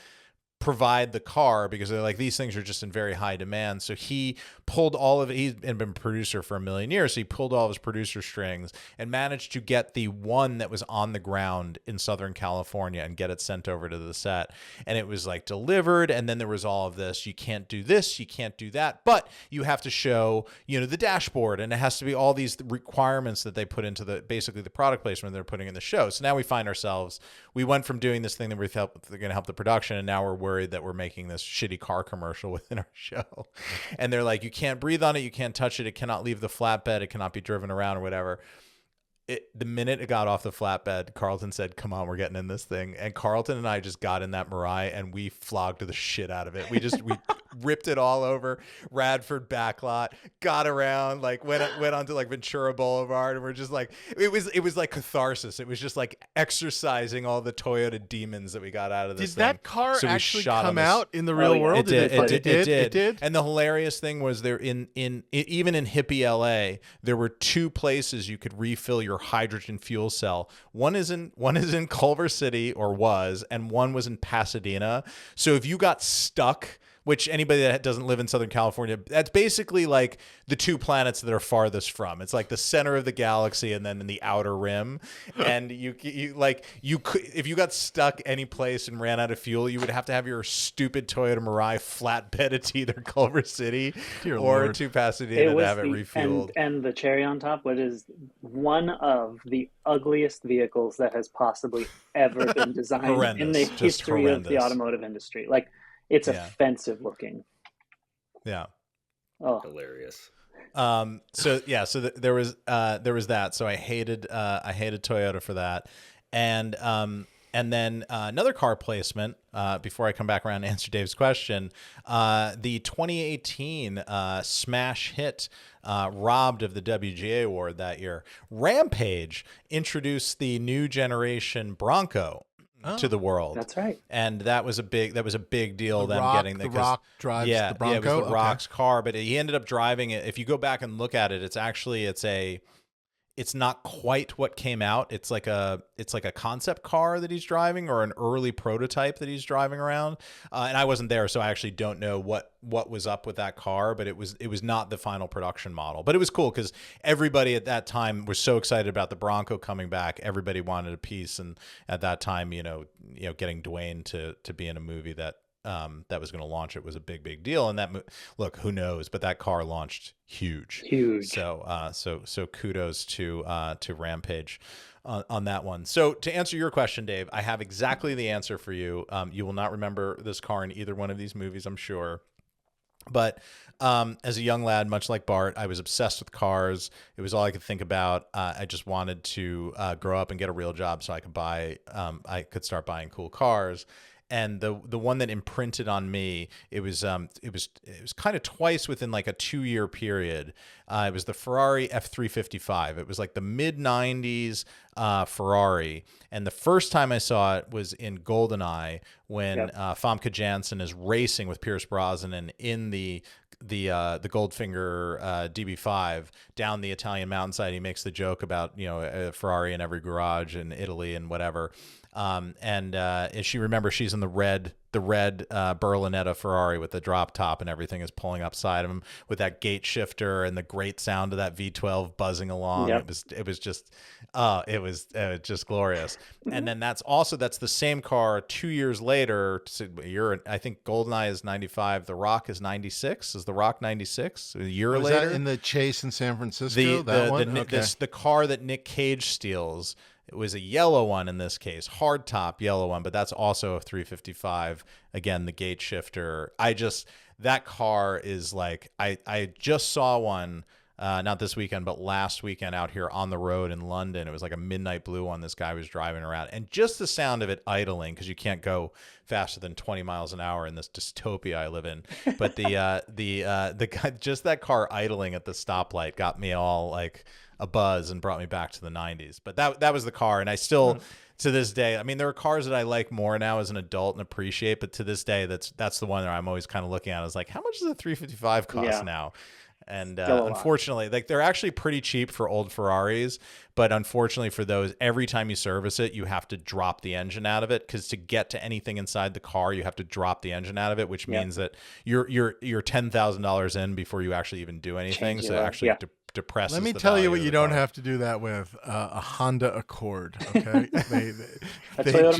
provide the car because they're like, these things are just in very high demand. So he pulled all of it. He's been a producer for a million years. So he pulled all of his producer strings and managed to get the one that was on the ground in Southern California and get it sent over to the set. And it was like delivered. And then there was all of this. You can't do this. You can't do that. But you have to show, the dashboard. And it has to be all these requirements that they put into basically the product placement they're putting in the show. So now we find ourselves, we went from doing this thing that they're going to help the production. And now we're worried that we're making this shitty car commercial within our show. And they're like, you can't breathe on it. You can't touch it. It cannot leave the flatbed. It cannot be driven around or whatever. The minute it got off the flatbed, Carlton said, come on, we're getting in this thing. And Carlton and I just got in that Mirai and we flogged the shit out of it. We ripped it all over Radford backlot, got around, like went onto like Ventura Boulevard, and we're just like, it was like catharsis. It was just like exercising all the Toyota demons that we got out of this
Did
thing.
that car
So
actually come out in the real world?
It did. And the hilarious thing was there even in hippie LA, there were two places you could refill your hydrogen fuel cell. One is in Culver City, or was, and one was in Pasadena. So if you got stuck, which anybody that doesn't live in Southern California, that's basically like the two planets that are farthest from. It's like the center of the galaxy and then in the outer rim. And you could, if you got stuck any place and ran out of fuel, you would have to have your stupid Toyota Mirai flatbed to either Culver City or to Pasadena to have it refueled.
And the cherry on top, what is one of the ugliest vehicles that has possibly ever been designed in the history of the automotive industry. Like, it's offensive looking.
Yeah.
Oh,
hilarious.
So there was that. So I hated Toyota for that. And then another car placement, before I come back around and answer Dave's question, the 2018 smash hit, robbed of the WGA award that year, Rampage introduced the new generation Bronco to the world.
That's right.
And that was a big deal.
The Rock drives the Bronco.
Yeah, it was the Rock's car, but he ended up driving it. If you go back and look at it, it's not quite what came out. It's like a concept car that he's driving, or an early prototype that he's driving around. And I wasn't there, so I actually don't know what was up with that car, but it was not the final production model. But it was cool because everybody at that time was so excited about the Bronco coming back. Everybody wanted a piece, and at that time, getting Dwayne to be in a movie that was going to launch it was a big deal. And look, who knows, but that car launched huge. So kudos to Rampage on that one. So to answer your question, Dave, I have exactly the answer for you. You will not remember this car in either one of these movies, I'm sure. But as a young lad, much like Bart, I was obsessed with cars. It was all I could think about. I just wanted to grow up and get a real job so I could start buying cool cars. And the one that imprinted on me, it was kind of twice within like a 2-year period. It was the Ferrari F355. It was like the mid 90s Ferrari. And the first time I saw it was in GoldenEye when Famke Janssen is racing with Pierce Brosnan in the Goldfinger DB5 down the Italian mountainside. He makes the joke about a Ferrari in every garage in Italy and whatever. If she remembers, she's in the red Berlinetta Ferrari with the drop top and everything is pulling up side of him with that gate shifter and the great sound of that V12 buzzing along. Yep. It was just glorious. And then that's the same car 2 years later. I think GoldenEye is 95. The Rock is 96. Is the Rock 96? A year later,
that in the chase in San Francisco.
The car that Nick Cage steals It was a yellow one in this case, hard top yellow one, but that's also a 355. Again, the gate shifter. That car is like, I just saw one, not this weekend, but last weekend out here on the road in London. It was like a midnight blue one this guy was driving around. And just the sound of it idling, because you can't go faster than 20 miles an hour in this dystopia I live in. But the guy, just that car idling at the stoplight got me all like a buzz and brought me back to the 90s. But that was the car. And I still, to this day, I mean, there are cars that I like more now as an adult and appreciate, but to this day, that's the one that I'm always kind of looking at. I was like, how much does a 355 cost now? And unfortunately, like, they're actually pretty cheap for old Ferraris, but unfortunately for those, every time you service it, you have to drop the engine out of it, because to get to anything inside the car, you have to drop the engine out of it, which means that you're $10,000 in before you actually even do anything. So actually depresses.
Let me
the
tell you
value
what
of
you
the
don't
car.
have to do that with a Honda Accord. Okay,
A Toyota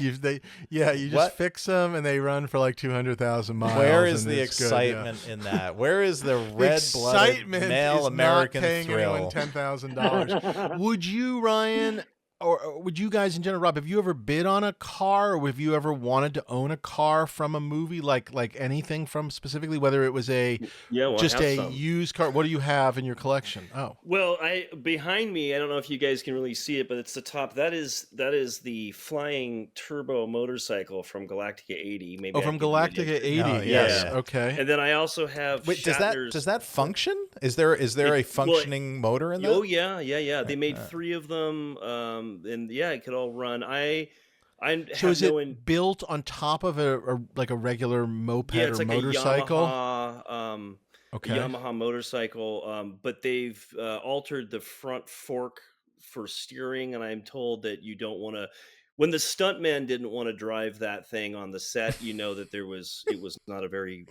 Mirai.
you just fix them and they run for like 200,000 miles.
Where is
and
the
it's good,
excitement in that? Where is the red-blooded
excitement
male
is
American
not paying
thrill?
anyone $10,000. Would you, Ryan, or would you guys in general, Rob, have you ever bid on a car, or have you ever wanted to own a car from a movie, like anything from specifically, whether it was just a used car? What do you have in your collection? Oh,
well, behind me, I don't know if you guys can really see it, but it's the top. That is the flying turbo motorcycle from Galactica 80. Maybe
from Galactica 80.
Oh,
Yes.
yeah.
Okay.
And then I also have
Wait,
Shatner's.
does that function? Is there a functioning motor in that?
Oh yeah. They made 3 of them, and yeah, it could all run.
So is it built on top of a regular moped
it's
or
like
motorcycle?
A Yamaha motorcycle, but they've altered the front fork for steering, and I'm told that you don't want to. When the stuntman didn't want to drive that thing on the set, that it was not a very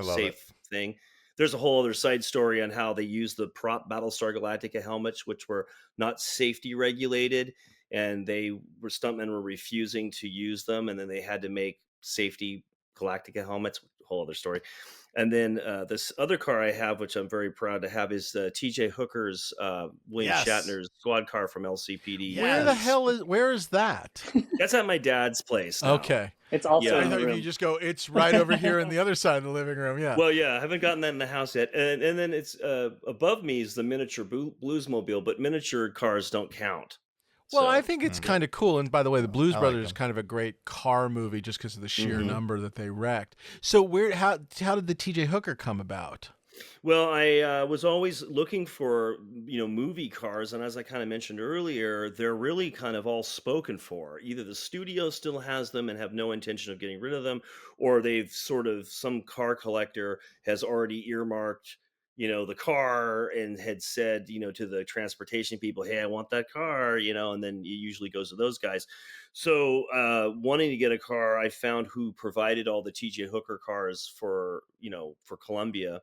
safe thing. There's a whole other side story on how they used the prop Battlestar Galactica helmets, which were not safety regulated, and stuntmen were refusing to use them, and then they had to make safety Galactica helmets. Whole other story. And then this other car I have, which I'm very proud to have, is T.J. Hooker's William Shatner's squad car from LCPD.
Yes. Where is that?
That's at my dad's place now.
Okay.
It's also
I
in the
thought if
room.
you just go, it's right over here in the other side of the living room. Yeah.
Well, yeah, I haven't gotten that in the house yet. And then it's above me is the miniature Bluesmobile, but miniature cars don't count.
Well,
So-
I think it's kind of cool. And by the way, the Blues
I like
Brothers is
them.
kind of a great car movie just because of the sheer number that they wrecked. So how did the TJ Hooker come about?
Well, I was always looking for, movie cars. And as I kind of mentioned earlier, they're really kind of all spoken for. Either the studio still has them and have no intention of getting rid of them, or they've some car collector has already earmarked, the car and had said, to the transportation people, hey, I want that car, and then it usually goes to those guys. So wanting to get a car, I found who provided all the TJ Hooker cars for Columbia.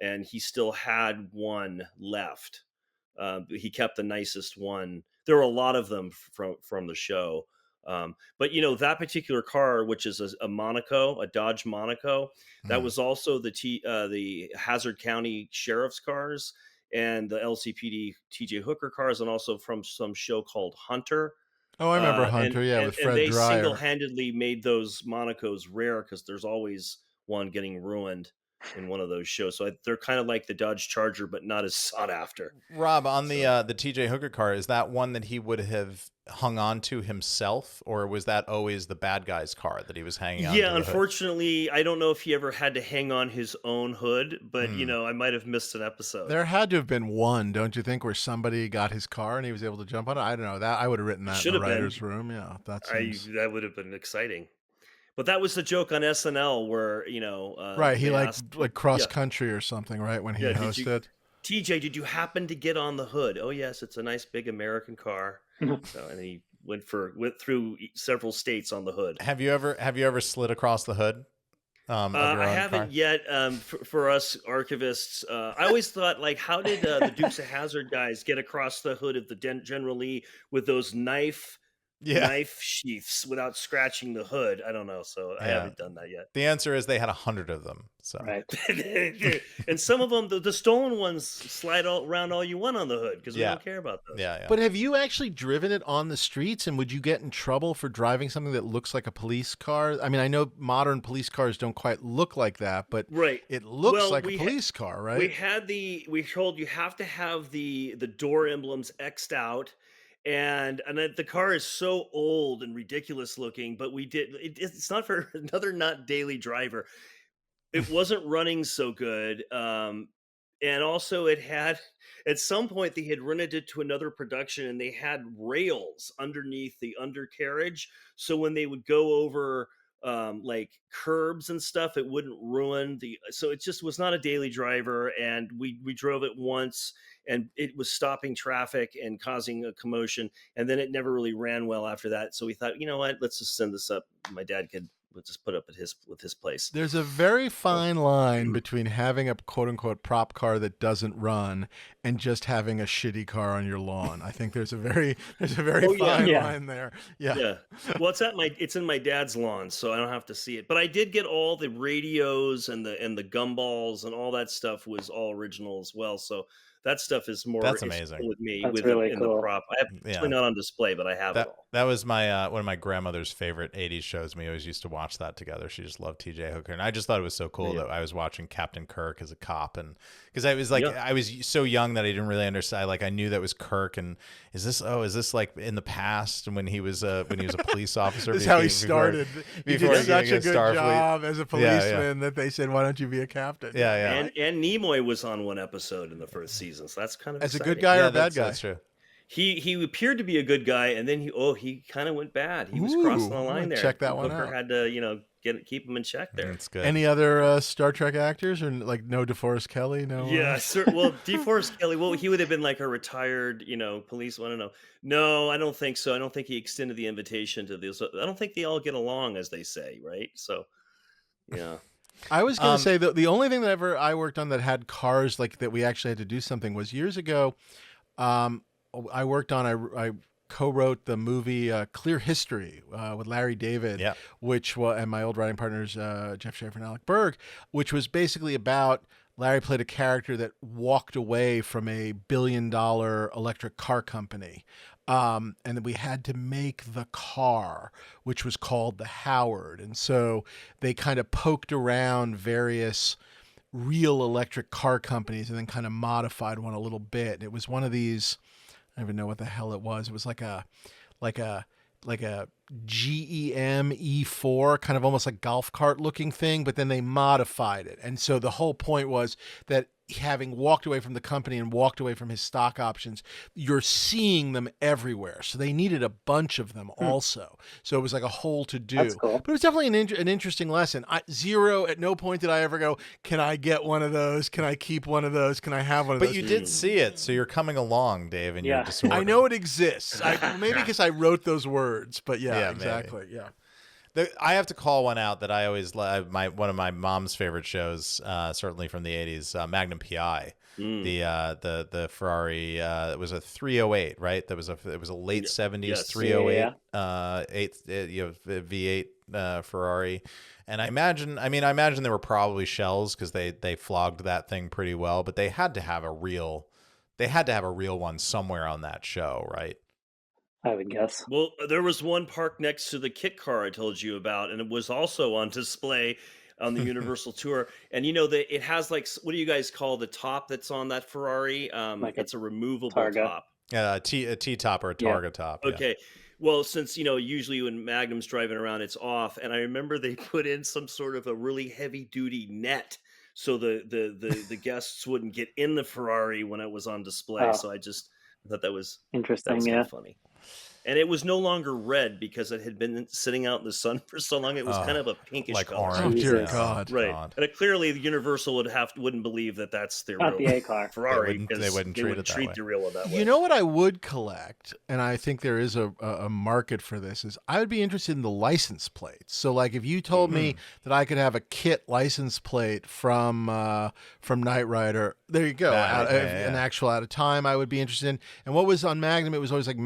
And he still had one left. He kept the nicest one. There were a lot of them from the show. But that particular car, which is a Monaco, a Dodge Monaco, that was also the Hazard County Sheriff's cars and the LCPD TJ Hooker cars, and also from some show called Hunter.
Oh, I remember Hunter, with Fred
and they
Dryer.
single-handedly made those Monacos rare because there's always one getting ruined in one of those shows. So they're kind of like the Dodge Charger, but not as sought after.
Rob, on the TJ Hooker car, is that one that he would have hung on to himself, or was that always the bad guy's car that he was hanging on to?
Yeah, unfortunately, I don't know if he ever had to hang on his own hood, but I might have missed an episode.
There had to have been one, don't you think, where somebody got his car and he was able to jump on it? I don't know. That I would have written that in the writer's room. Yeah,
that would have been exciting. But that was the joke on SNL where,
right, he
asked,
like cross country or something, right, when he hosted.
TJ, did you happen to get on the hood? Oh yes, it's a nice big American car. So, and he went through several states on the hood.
Have you ever slid across the hood?
I haven't yet. For us archivists, I always thought, like, how did the Dukes of Hazzard guys get across the hood of the General Lee with those knife knife sheaths without scratching the hood. I don't know. So I haven't done that yet.
The answer is they had 100 of them. So
Right.
And some of them, the stolen ones, slide all around all you want on the hood because we don't care about those.
Yeah.
But have you actually driven it on the streets, and would you get in trouble for driving something that looks like a police car? I mean, I know modern police cars don't quite look like that, but it looks like a police car, right?
We told you have to have the door emblems X'd out. And the car is so old and ridiculous looking, but it's not for another not daily driver. It wasn't running so good. And also it had, at some point they had rented it to another production and they had rails underneath the undercarriage. So when they would go over like curbs and stuff, it wouldn't ruin so it just was not a daily driver. And we drove it once and it was stopping traffic and causing a commotion. And then it never really ran well after that. So we thought, you know what, let's just send this up. My dad could just put up at his place.
There's a very fine line between having a quote unquote prop car that doesn't run and just having a shitty car on your lawn. I think there's a very fine line there. Yeah.
Well, it's in my dad's lawn, so I don't have to see it. But I did get all the radios and the gumballs and all that stuff was all original as well. So that stuff is more.
That's amazing.
With me,
That's
with
really
in
cool.
the prop. I have it's not on display, but I have it all.
That was my one of my grandmother's favorite '80s shows. We always used to watch that together. She just loved T.J. Hooker, and I just thought it was so cool that I was watching Captain Kirk as a cop, and because I was like I was so young that I didn't really understand. Like I knew that was Kirk, and is this like in the past and when he was a police officer?
That's how he started. He did such a good job as a policeman that they said, "Why don't you be a captain?"
And Nimoy was on one episode in the first season, so that's kind of
as
exciting.
A good guy or a bad guy.
That's true.
He appeared to be a good guy, and then he kind of went bad. He was crossing the line there.
Check that one
Hooker
out.
had to keep him in check there.
That's good.
Any other Star Trek actors, or like no DeForest Kelley? No.
Yeah, sir. Well, DeForest Kelley. Well, he would have been like a retired police. I don't know. No, I don't think so. I don't think he extended the invitation to this. I don't think they all get along, as they say, right? So, yeah.
I was going to say that the only thing that I worked on that had cars like that we actually had to do something was years ago. I worked on I co-wrote the movie Clear History with Larry David, which was, and my old writing partners Jeff Schaefer and Alec Berg, which was basically about Larry played a character that walked away from a $1 billion electric car company. And then we had to make the car, which was called the Howard. And so they kind of poked around various real electric car companies and then kind of modified one a little bit. And it was one of these, I don't even know what the hell it was. It was like a GEM E4, kind of almost like golf cart looking thing, but then they modified it. And so the whole point was that having walked away from the company and walked away from his stock options, you're seeing them everywhere. So they needed a bunch of them also. So it was like a whole to do.
That's cool.
But it was definitely an interesting lesson. At no point did I ever go, can I get one of those? Can I keep one of those? Can I have one of those?
But you did see it, so you're coming along, Dave, and you're disordered.
I know it exists. Maybe because I wrote those words, but exactly.
Maybe. Yeah. I have to call one out that I always love. One of my mom's favorite shows, certainly from the '80s, Magnum PI. The Ferrari. It was a 308, right? It was a late '70s 308, V8 Ferrari. And I imagine there were probably shells because they flogged that thing pretty well, but they had to have a real one somewhere on that show, right?
I would guess.
Well, there was one parked next to the kit car I told you about, and it was also on display on the Universal Tour. And it has like, what do you guys call the top that's on that Ferrari? It's a removable top.
Yeah, a T-top or a Targa top.
Okay. Yeah. Well, since, usually when Magnum's driving around, it's off. And I remember they put in some sort of a really heavy duty net so the guests wouldn't get in the Ferrari when it was on display.
Oh.
So I thought that was
interesting.
That was kind of funny. And it was no longer red because it had been sitting out in the sun for so long. It was kind of a pinkish
like
color.
orange.
Oh, dear God.
Right.
God.
And clearly the Universal wouldn't believe that that's their
not
real
the A car.
Ferrari.
They wouldn't treat
the real one that way.
You know what I would collect, and I think there is a market for this, is I would be interested in the license plates. So like if you told me that I could have a kit license plate from Knight Rider, there you go. An actual out of time I would be interested in. And what was on Magnum, it was always like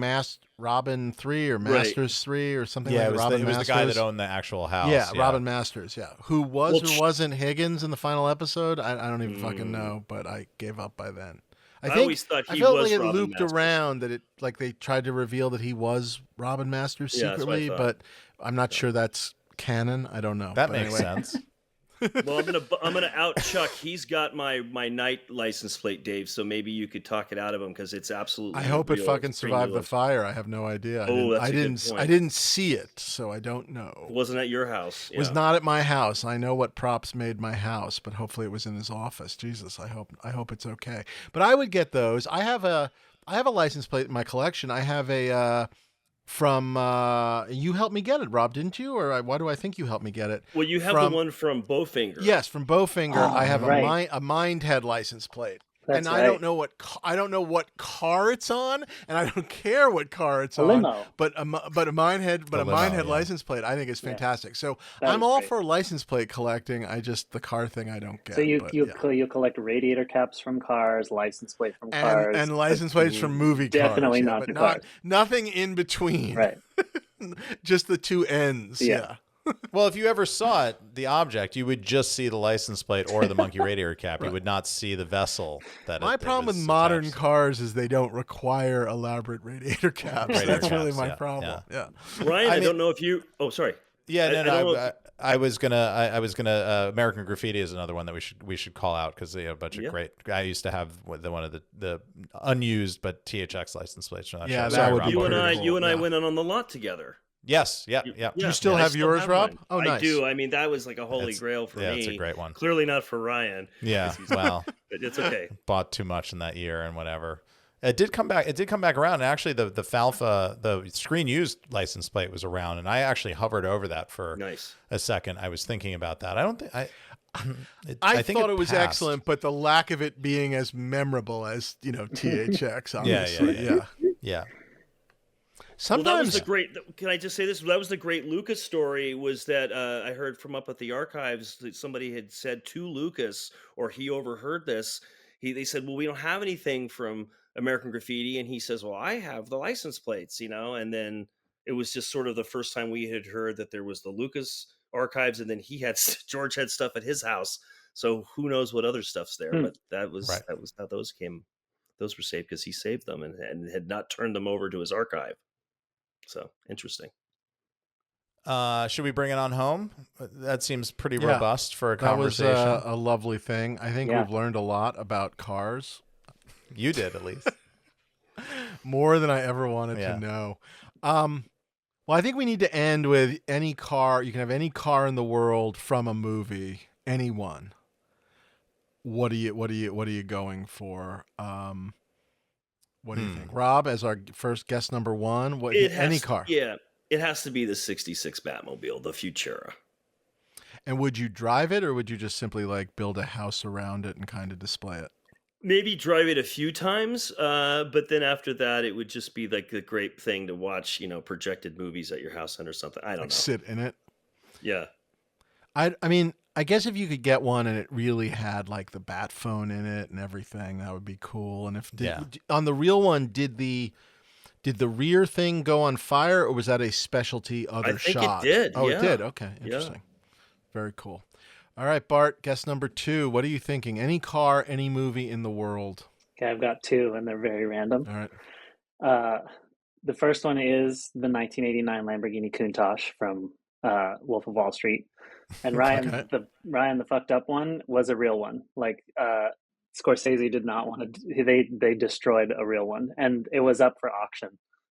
Robin 3 or
Right.
Masters 3 or something
Yeah,
like Robin
it was the
Masters.
guy that owned the actual house.
Yeah, Robin Masters, yeah. Who was
Well,
or wasn't Higgins in the final episode? I don't even fucking
Mm.
know, but I gave up by then.
I
think
always thought
I
he
felt
was
like it
Robin
looped
Masters.
around that it like they tried to reveal that he was Robin Masters
Yeah, that's what I
secretly,
thought.
but I'm not sure that's canon. I don't know.
That
But
makes
anyway.
sense.
Well, I'm gonna out Chuck. He's got my night license plate, Dave. So maybe you could talk it out of him because it's absolutely.
I hope it
real.
fucking
It's pretty
survived
new.
the fire. I have no idea.
Oh, that's
I
a good
didn't
point.
I didn't see it, so I don't know.
It wasn't at your house.
It was
Yeah.
not at my house. I know what props made my house, but hopefully it was in his office. Jesus, I hope it's okay. But I would get those. I have a license plate in my collection. I have a from you helped me get it, Rob, didn't you? Or why do I think you helped me get it?
Well, you have
From-
the one from Bowfinger.
Yes, from Bowfinger.
Oh,
I have
right.
a Mindhead license plate.
That's
and I don't know what car it's on, and I don't care what car it's
A
on.
limo.
But a Mindhead
limo,
Mindhead
yeah.
license plate I think is
Yeah.
fantastic. So
That
I'm
is
all
great.
for license plate collecting. The car thing I don't get.
So you
but,
you
yeah.
you collect radiator caps from cars, license plate from cars,
and license plates from movie
definitely
cars.
not
but
the cars.
nothing in between.
right?
Just the two ends.
Yeah.
Well, if you ever saw it, the object, you would just see the license plate or the monkey radiator cap. You would not see the vessel that
My
it
problem with
was
modern
attached to.
cars is they don't require elaborate radiator caps.
Radiator
That's really
caps,
my
yeah,
problem. Yeah.
Ryan,
I
I,
mean-
don't know if you. Oh, sorry.
Yeah,
I
no,
don't know
no. I was gonna. American Graffiti is another one that we should call out because they have a bunch of great. I used to have one of the unused but THX license plates from that
Yeah,
show.
that
Sorry,
would
Rob.
be
You and
pretty
I,
cool,
you and I
yeah.
went on the lot together.
Yes, yeah.
Yeah,
You still
I
have yours,
have
Rob?
mine.
Oh,
I
nice.
do. I mean, that was like a holy
It's-
grail for
yeah,
me.
it's a great one.
Clearly not for Ryan.
Yeah, well,
But it's okay.
bought too much in that year and whatever. It did come back. It did come back around. And actually, the Falfa, the screen used license plate was around, and I actually hovered over that for
Nice.
a second. I was thinking about that. I don't think
I
think
thought it was
passed.
excellent, but the lack of it being as memorable as THX,
Yeah,
obviously.
yeah. Yeah.
Well, that was
Sometimes
the great. Can I just say this? That was the great Lucas story. Was that I heard from up at the archives that somebody had said to Lucas, or he overheard this. They said, "Well, we don't have anything from American Graffiti," and he says, "Well, I have the license plates, And then it was just sort of the first time we had heard that there was the Lucas archives, and then George had stuff at his house. So who knows what other stuff's there? But that was
Right.
that was how those came. Those were saved because he saved them and had not turned them over to his archive. So interesting.
Should we bring it on home? That seems pretty
Yeah.
robust for a
that was
conversation.
a lovely thing. I think
Yeah.
we've learned a lot about cars,
You did, at least.
more than I ever wanted
Yeah.
to know. Well, I think we need to end with any car. You can have any car in the world from a movie, anyone. What are you going for? What do you think, Rob? As our first guest number one, any car?
Yeah, it has to be the '66 Batmobile, the Futura.
And would you drive it, or would you just simply like build a house around it and kind of display it?
Maybe drive it a few times, but then after that, it would just be like the great thing to watch, projected movies at your house or something. I don't
Like
know.
sit in it.
Yeah.
I mean, I guess if you could get one and it really had like the bat phone in it and everything, that would be cool. And on the real one, did the rear thing go on fire, or was that a specialty other
think it
shot?
did,
Oh,
yeah.
it did. Okay,
Yeah.
interesting. Very cool. All right, Bart, guest number 2. What are you thinking? Any car, any movie in the world?
Okay, I've got two, and they're very random.
All right.
The first one is the 1989 Lamborghini Countach from Wolf of Wall Street, and Ryan,
Okay.
the fucked up one was a real one. Like Scorsese did not want to. They destroyed a real one, and it was up for auction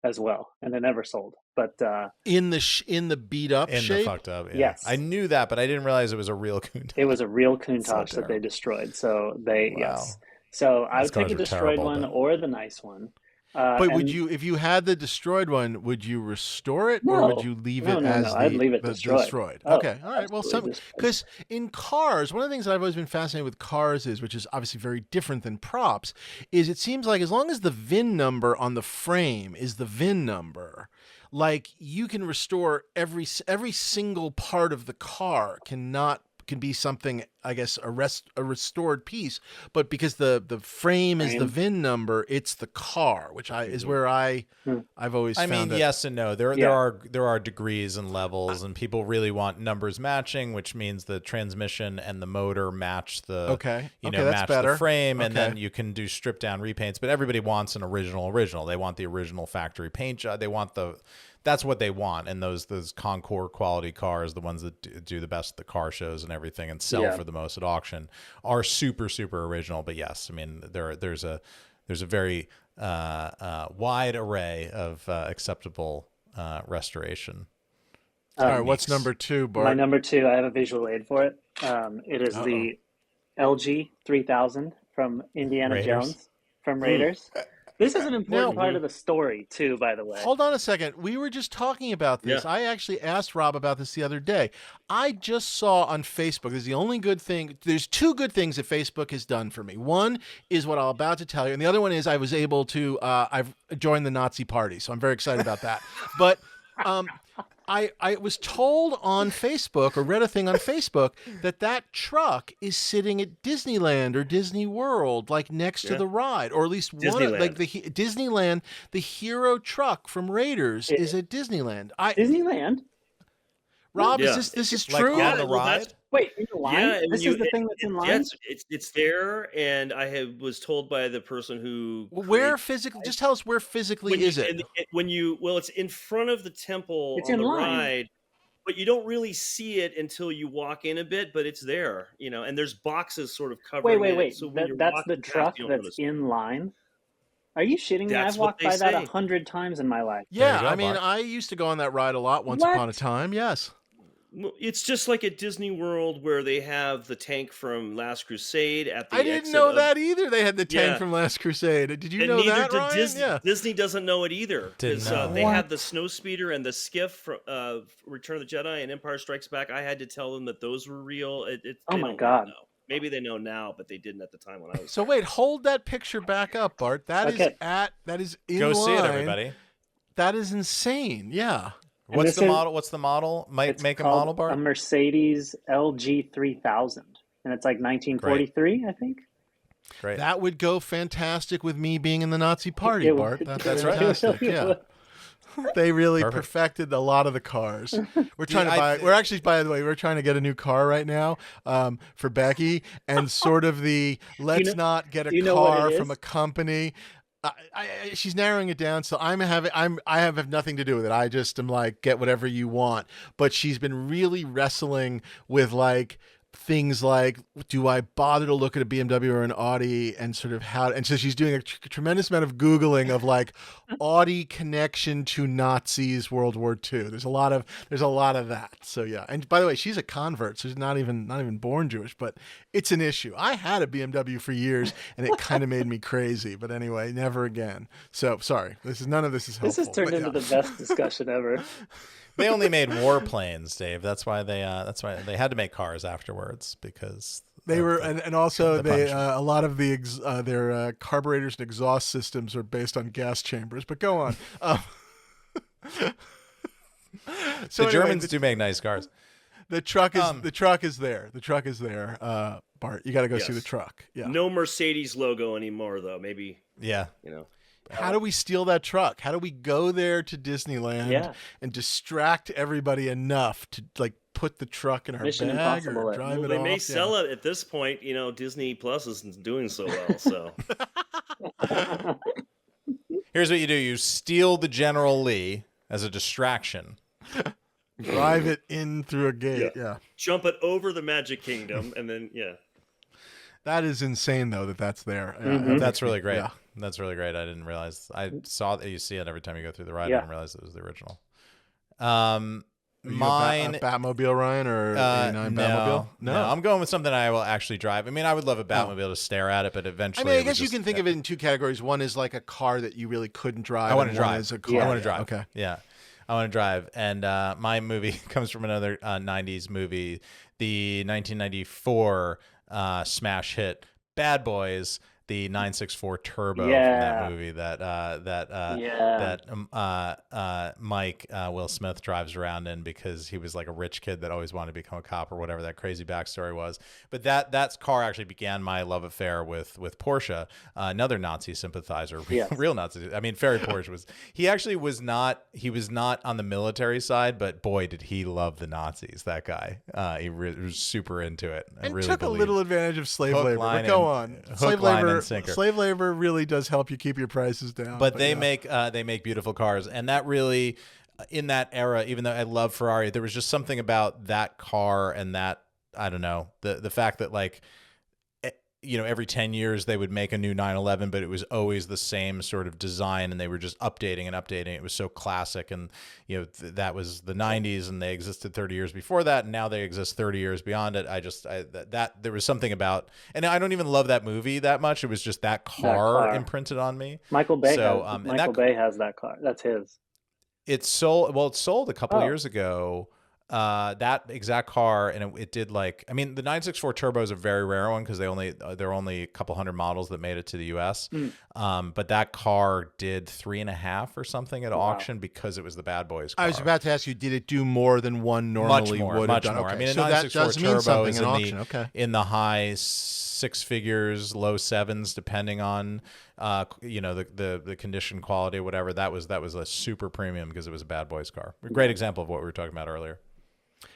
as well, and it never sold. But
In the beat up
In
shape.
the fucked up. Yeah.
Yes.
I knew that, but I didn't realize it was a real Countach.
it was a real Countach that they
terrible.
destroyed. So they
Wow.
yes. So I
Those
would take
cars
a
are
destroyed
terrible,
one
but-
or the nice one.
But would
and-
you, if you had the destroyed one, would you restore it, or
No.
would you leave
No,
it
no,
as
no. I'd leave it
the
destroyed. Oh,
Okay, all right. Well,
absolutely destroyed.
because in cars, one of the things that I've always been fascinated with cars is, which is obviously very different than props, is it seems like as long as the VIN number on the frame is the VIN number, like you can restore every single part of the car can be something I guess a restored piece, but because the frame is the VIN number, it's the car, which is where I've always found it.
Yes and no. There are degrees and levels, and people really want numbers matching, which means the transmission and the motor match the
that's better.
the frame, and then you can do stripped down repaints. But everybody wants an original. They want the original factory paint job. They want that's what they want. And those Concours quality cars, the ones that do the best at the car shows and everything and sell for the most at auction, are super, super original. But yes, I mean, there's a very wide array of acceptable restoration.
All right, what's number 2, Bart?
My number 2, I have a visual aid for it. It is the LG 3000 from Indiana Jones from Raiders. This is an important part of the story, too, by the way.
Hold on a second. We were just talking about this. Yeah. I actually asked Rob about this the other day. I just saw on Facebook, there's the only good thing, there's 2 good things that Facebook has done for me. One is what I'm about to tell you, and the other one is I was able to, I've joined the Nazi party, so I'm very excited about that. But I was told on Facebook, or read a thing on Facebook, that truck is sitting at Disneyland or Disney World, like next to the ride, or at least
Disneyland.
one, like the Disneyland, the hero truck from Raiders is at Disneyland.
Disneyland?
Rob, is this true?
Like on the ride?
Wait, in the line?
Yeah,
this is the thing that's in line?
It's there, and I was told by the person who...
Where physically... Just tell us where physically is it?
It's in front of the temple
it's
on
in
the
line.
ride, but you don't really see it until you walk in a bit, but it's there, and there's boxes sort of covering it.
Wait.
So
that's the truck that's in line? Are you shitting me? I've walked by that 100 times in my life.
Yeah, I mean, I used to go on that ride a lot once upon a time, yes.
It's just like at Disney World where they have the tank from Last Crusade at the
I didn't know that either. They had the tank from Last Crusade. Did you know that, Ryan?
Disney. Yeah. Disney doesn't know it either. Because they had the Snowspeeder and the skiff from Return of the Jedi and Empire Strikes Back. I had to tell them that those were real.
Oh my God.
Maybe they know now, but they didn't at the time when I was
So wait, hold that picture back up, Bart. That is in
Go
line.
see it, everybody.
That is insane. Yeah.
What's the model? What's the model? Make a model, Bart?
A Mercedes LG 3000, and it's like 1943, I think.
Great.
That would go fantastic with me being in the Nazi party, Bart. That's fantastic. Yeah. They really perfected a lot of the cars. We're trying to buy. We're actually, by the way, we're trying to get a new car right now for Becky, and sort of let's not get a car from a company. She's narrowing it down, so I have nothing to do with it. I just am like, get whatever you want. But she's been really wrestling with like things like, do I bother to look at a BMW or an Audi, and sort of how, and so she's doing a tremendous amount of Googling of like Audi connection to Nazis, World War II. There's a lot of that. So yeah. And by the way, she's a convert, so she's not even born Jewish, but it's an issue. I had a BMW for years and it kind of made me crazy, but anyway, never again. So sorry, none of this is helpful.
This has turned into the best discussion ever.
They only made warplanes, Dave. That's why they had to make cars afterwards, because
they were, and also they a lot of their carburetors and exhaust systems are based on gas chambers. But go on.
So the Germans do make nice cars.
The truck is there. The truck is there. Bart, you got to go see the truck. Yeah.
No Mercedes logo anymore, though. Maybe.
Yeah.
How do we steal that truck? How do we go there to Disneyland and distract everybody enough to like put the truck in our bag or drive it off?
They may sell it at this point. Disney Plus isn't doing so well. So
here's what you do: you steal the General Lee as a distraction.
Drive it in through a gate. Yeah.
Jump it over the Magic Kingdom, and then
That is insane, though, that's there.
Mm-hmm. That's really great. Yeah. That's really great. I didn't realize. I saw that you see it every time you go through the ride. I didn't realize it was the original. Mine,
a Batmobile, Ryan, or 89 Batmobile?
No, I'm going with something I will actually drive. I mean, I would love a Batmobile to stare at it, but eventually,
I guess you can think of it in 2 categories. One is like a car that you really couldn't drive.
I want to drive.
Is a car.
I want to drive.
Okay.
Yeah. I want to drive. And my movie comes from another 90s movie, the 1994 smash hit Bad Boys. the 964 Turbo from
Yeah.
that movie that Mike Will Smith drives around in because he was like a rich kid that always wanted to become a cop or whatever that crazy backstory was. But that car actually began my love affair with Porsche, another Nazi sympathizer,
Yes.
real Nazi. I mean, Ferry Porsche was not on the military side, but boy, did he love the Nazis. That guy, he was super into it.
And
really
took a
believed.
little advantage of slave
Hook,
labor.
line,
But go
and-
on.
hook,
Slave
line,
labor.
and sinker.
Slave labor really does help you keep your prices down.
But they make beautiful cars, and that really, in that era, even though I love Ferrari, there was just something about that car and that, I don't know, the fact that like, every 10 years they would make a new 911, but it was always the same sort of design, and they were just updating and updating. It was so classic, and that was the 90s, and they existed 30 years before that, and now they exist 30 years beyond it. That there was something about, and I don't even love that movie that much. It was just that car imprinted on me.
Michael Bay
Bay
has that car. That's his.
It sold a couple of years ago. That exact car, and it did the 964 Turbo is a very rare one because there are only a couple hundred models that made it to the US. But that car did 3.5 or something at auction because it was the Bad Boys car.
I was about to ask you, did it do more than one normally would have done?
Much more.
Okay.
I mean,
so
a
that
964
does mean
Turbo
something
is
in auction.
in the high six figures, low sevens, depending on the condition, quality, whatever. That was a super premium because it was a Bad Boys car. A great example of what we were talking about earlier.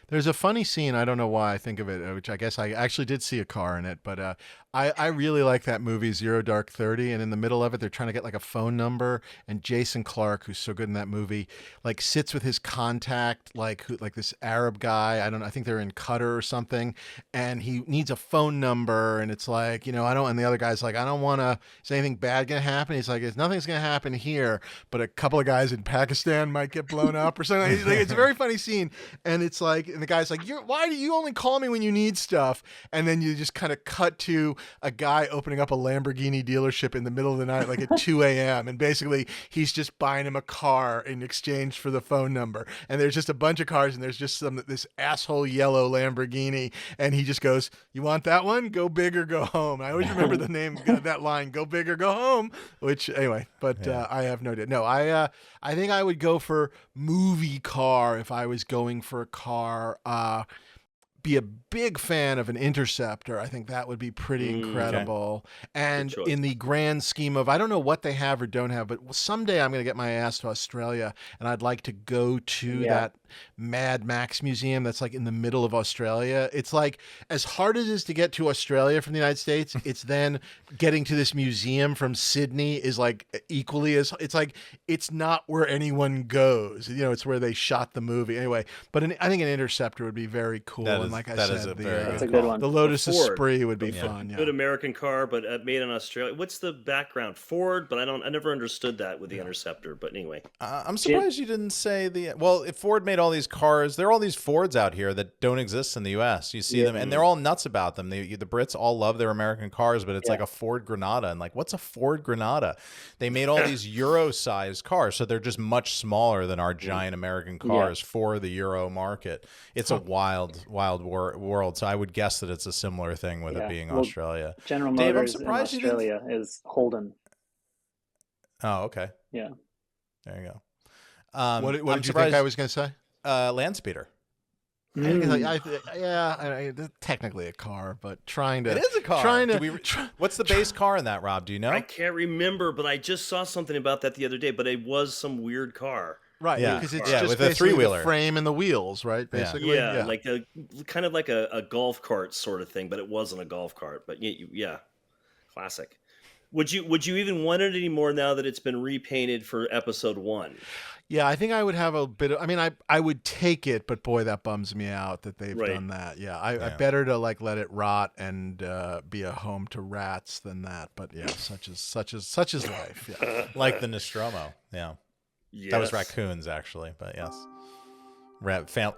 There's a funny scene, I don't know why I think of it, which I guess I actually did see a car in it, but I really like that movie, Zero Dark 30, and in the middle of it, they're trying to get like a phone number, and Jason Clarke, who's so good in that movie, like sits with his contact, like this Arab guy, I think they're in Qatar or something, and he needs a phone number, and it's like, and the other guy's like, I don't want to, is anything bad going to happen? He's like, nothing's going to happen here, but a couple of guys in Pakistan might get blown up or something. It's a very funny scene, and it's like, and the guy's like, why do you only call me when you need stuff? And then you just kind of cut to a guy opening up a Lamborghini dealership in the middle of the night, like at 2 a.m. And basically he's just buying him a car in exchange for the phone number. And there's just a bunch of cars, and there's just this asshole yellow Lamborghini. And he just goes, you want that one? Go big or go home. I always remember the name, that line, go big or go home, which anyway, but I have no idea. No, I think I would go for movie car if I was going for a car. Be a big fan of an Interceptor. I think that would be pretty incredible. Okay. And in the grand scheme of, I don't know what they have or don't have, but someday I'm going to get my ass to Australia, and I'd like to go to that Mad Max museum that's like in the middle of Australia. It's like, as hard as it is to get to Australia from the United States, it's then getting to this museum from Sydney is like equally as, it's like, it's not where anyone goes. It's where they shot the movie. Anyway, but I think an Interceptor would be very cool. And like I said,
that's a good one.
The Lotus Esprit would be fun. Yeah.
Good American car, but made in Australia. What's the background? Ford, but I never understood that with the Interceptor. But anyway,
I'm surprised you didn't say if Ford made all these cars, there are all these Fords out here that don't exist in the U.S. You see them, and they're all nuts about them. The Brits all love their American cars, but it's like a Ford Granada, and like, what's a Ford Granada? They made all these Euro-sized cars, so they're just much smaller than our giant American cars for the Euro market. It's a wild world. So I would guess that it's a similar thing with it being Australia.
General Motors in Australia is Holden.
Oh, okay.
Yeah.
There you go.
What did you think I was going to say?
Land speeder.
Technically a car, but trying to.
It is a car. What's the base car in that, Rob? Do you know?
I can't remember, but I just saw something about that the other day. But it was some weird car.
Right, because it's just
with a three-wheeler,
the frame and the wheels, right? Basically,
like kind of like a golf cart sort of thing, but it wasn't a golf cart. But classic. Would you even want it anymore now that it's been repainted for episode 1?
Yeah, I think I would have a bit of. I mean, I would take it, but boy, that bums me out that they've done that. Yeah, I better to let it rot and be a home to rats than that. But yeah, such is life. Yeah.
Like the Nostromo. Yeah. Yes. That was raccoons, actually, but yes.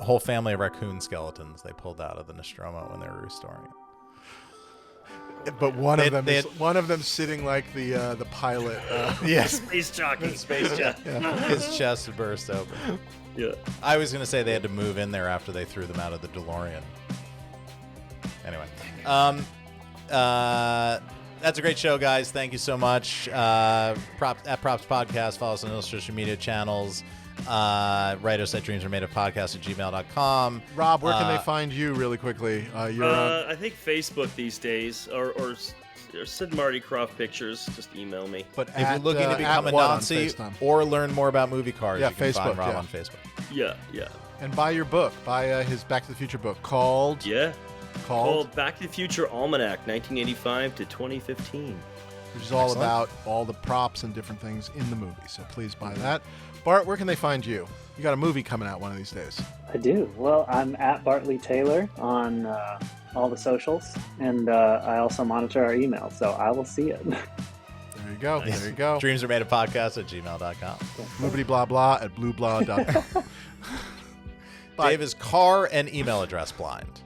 Whole family of raccoon skeletons they pulled out of the Nostromo when they were restoring it.
But one of them sitting like the pilot.
Space jockey.
Space jockey. His chest burst open.
Yeah.
I was going to say they had to move in there after they threw them out of the DeLorean. Anyway. That's a great show, guys. Thank you so much. At Props Podcast. Follow us on those social media channels. Write us at dreamsaremadeofpodcast@gmail.com.
Rob, where can they find you really quickly? You're on...
I think Facebook these days, or Sid Marty Croft Pictures. Just email me.
But
If you're looking to become a Nazi or learn more about movie cars, you can find Rob on Facebook.
Yeah.
And buy your book. Buy his Back to the Future book called...
Yeah.
Called
Back to the Future Almanac, 1985 to 2015.
Which is all about all the props and different things in the movie. So please buy that. Bart, where can they find you? You got a movie coming out one of these days.
I do. Well, I'm at Bartley Taylor on all the socials, and I also monitor our email, so I will see it.
There you go. Nice. There you go.
dreamsaremadeofpodcast@gmail.com.
Bloobity blah blah at blueblah.com.
Dave is car and email address blind.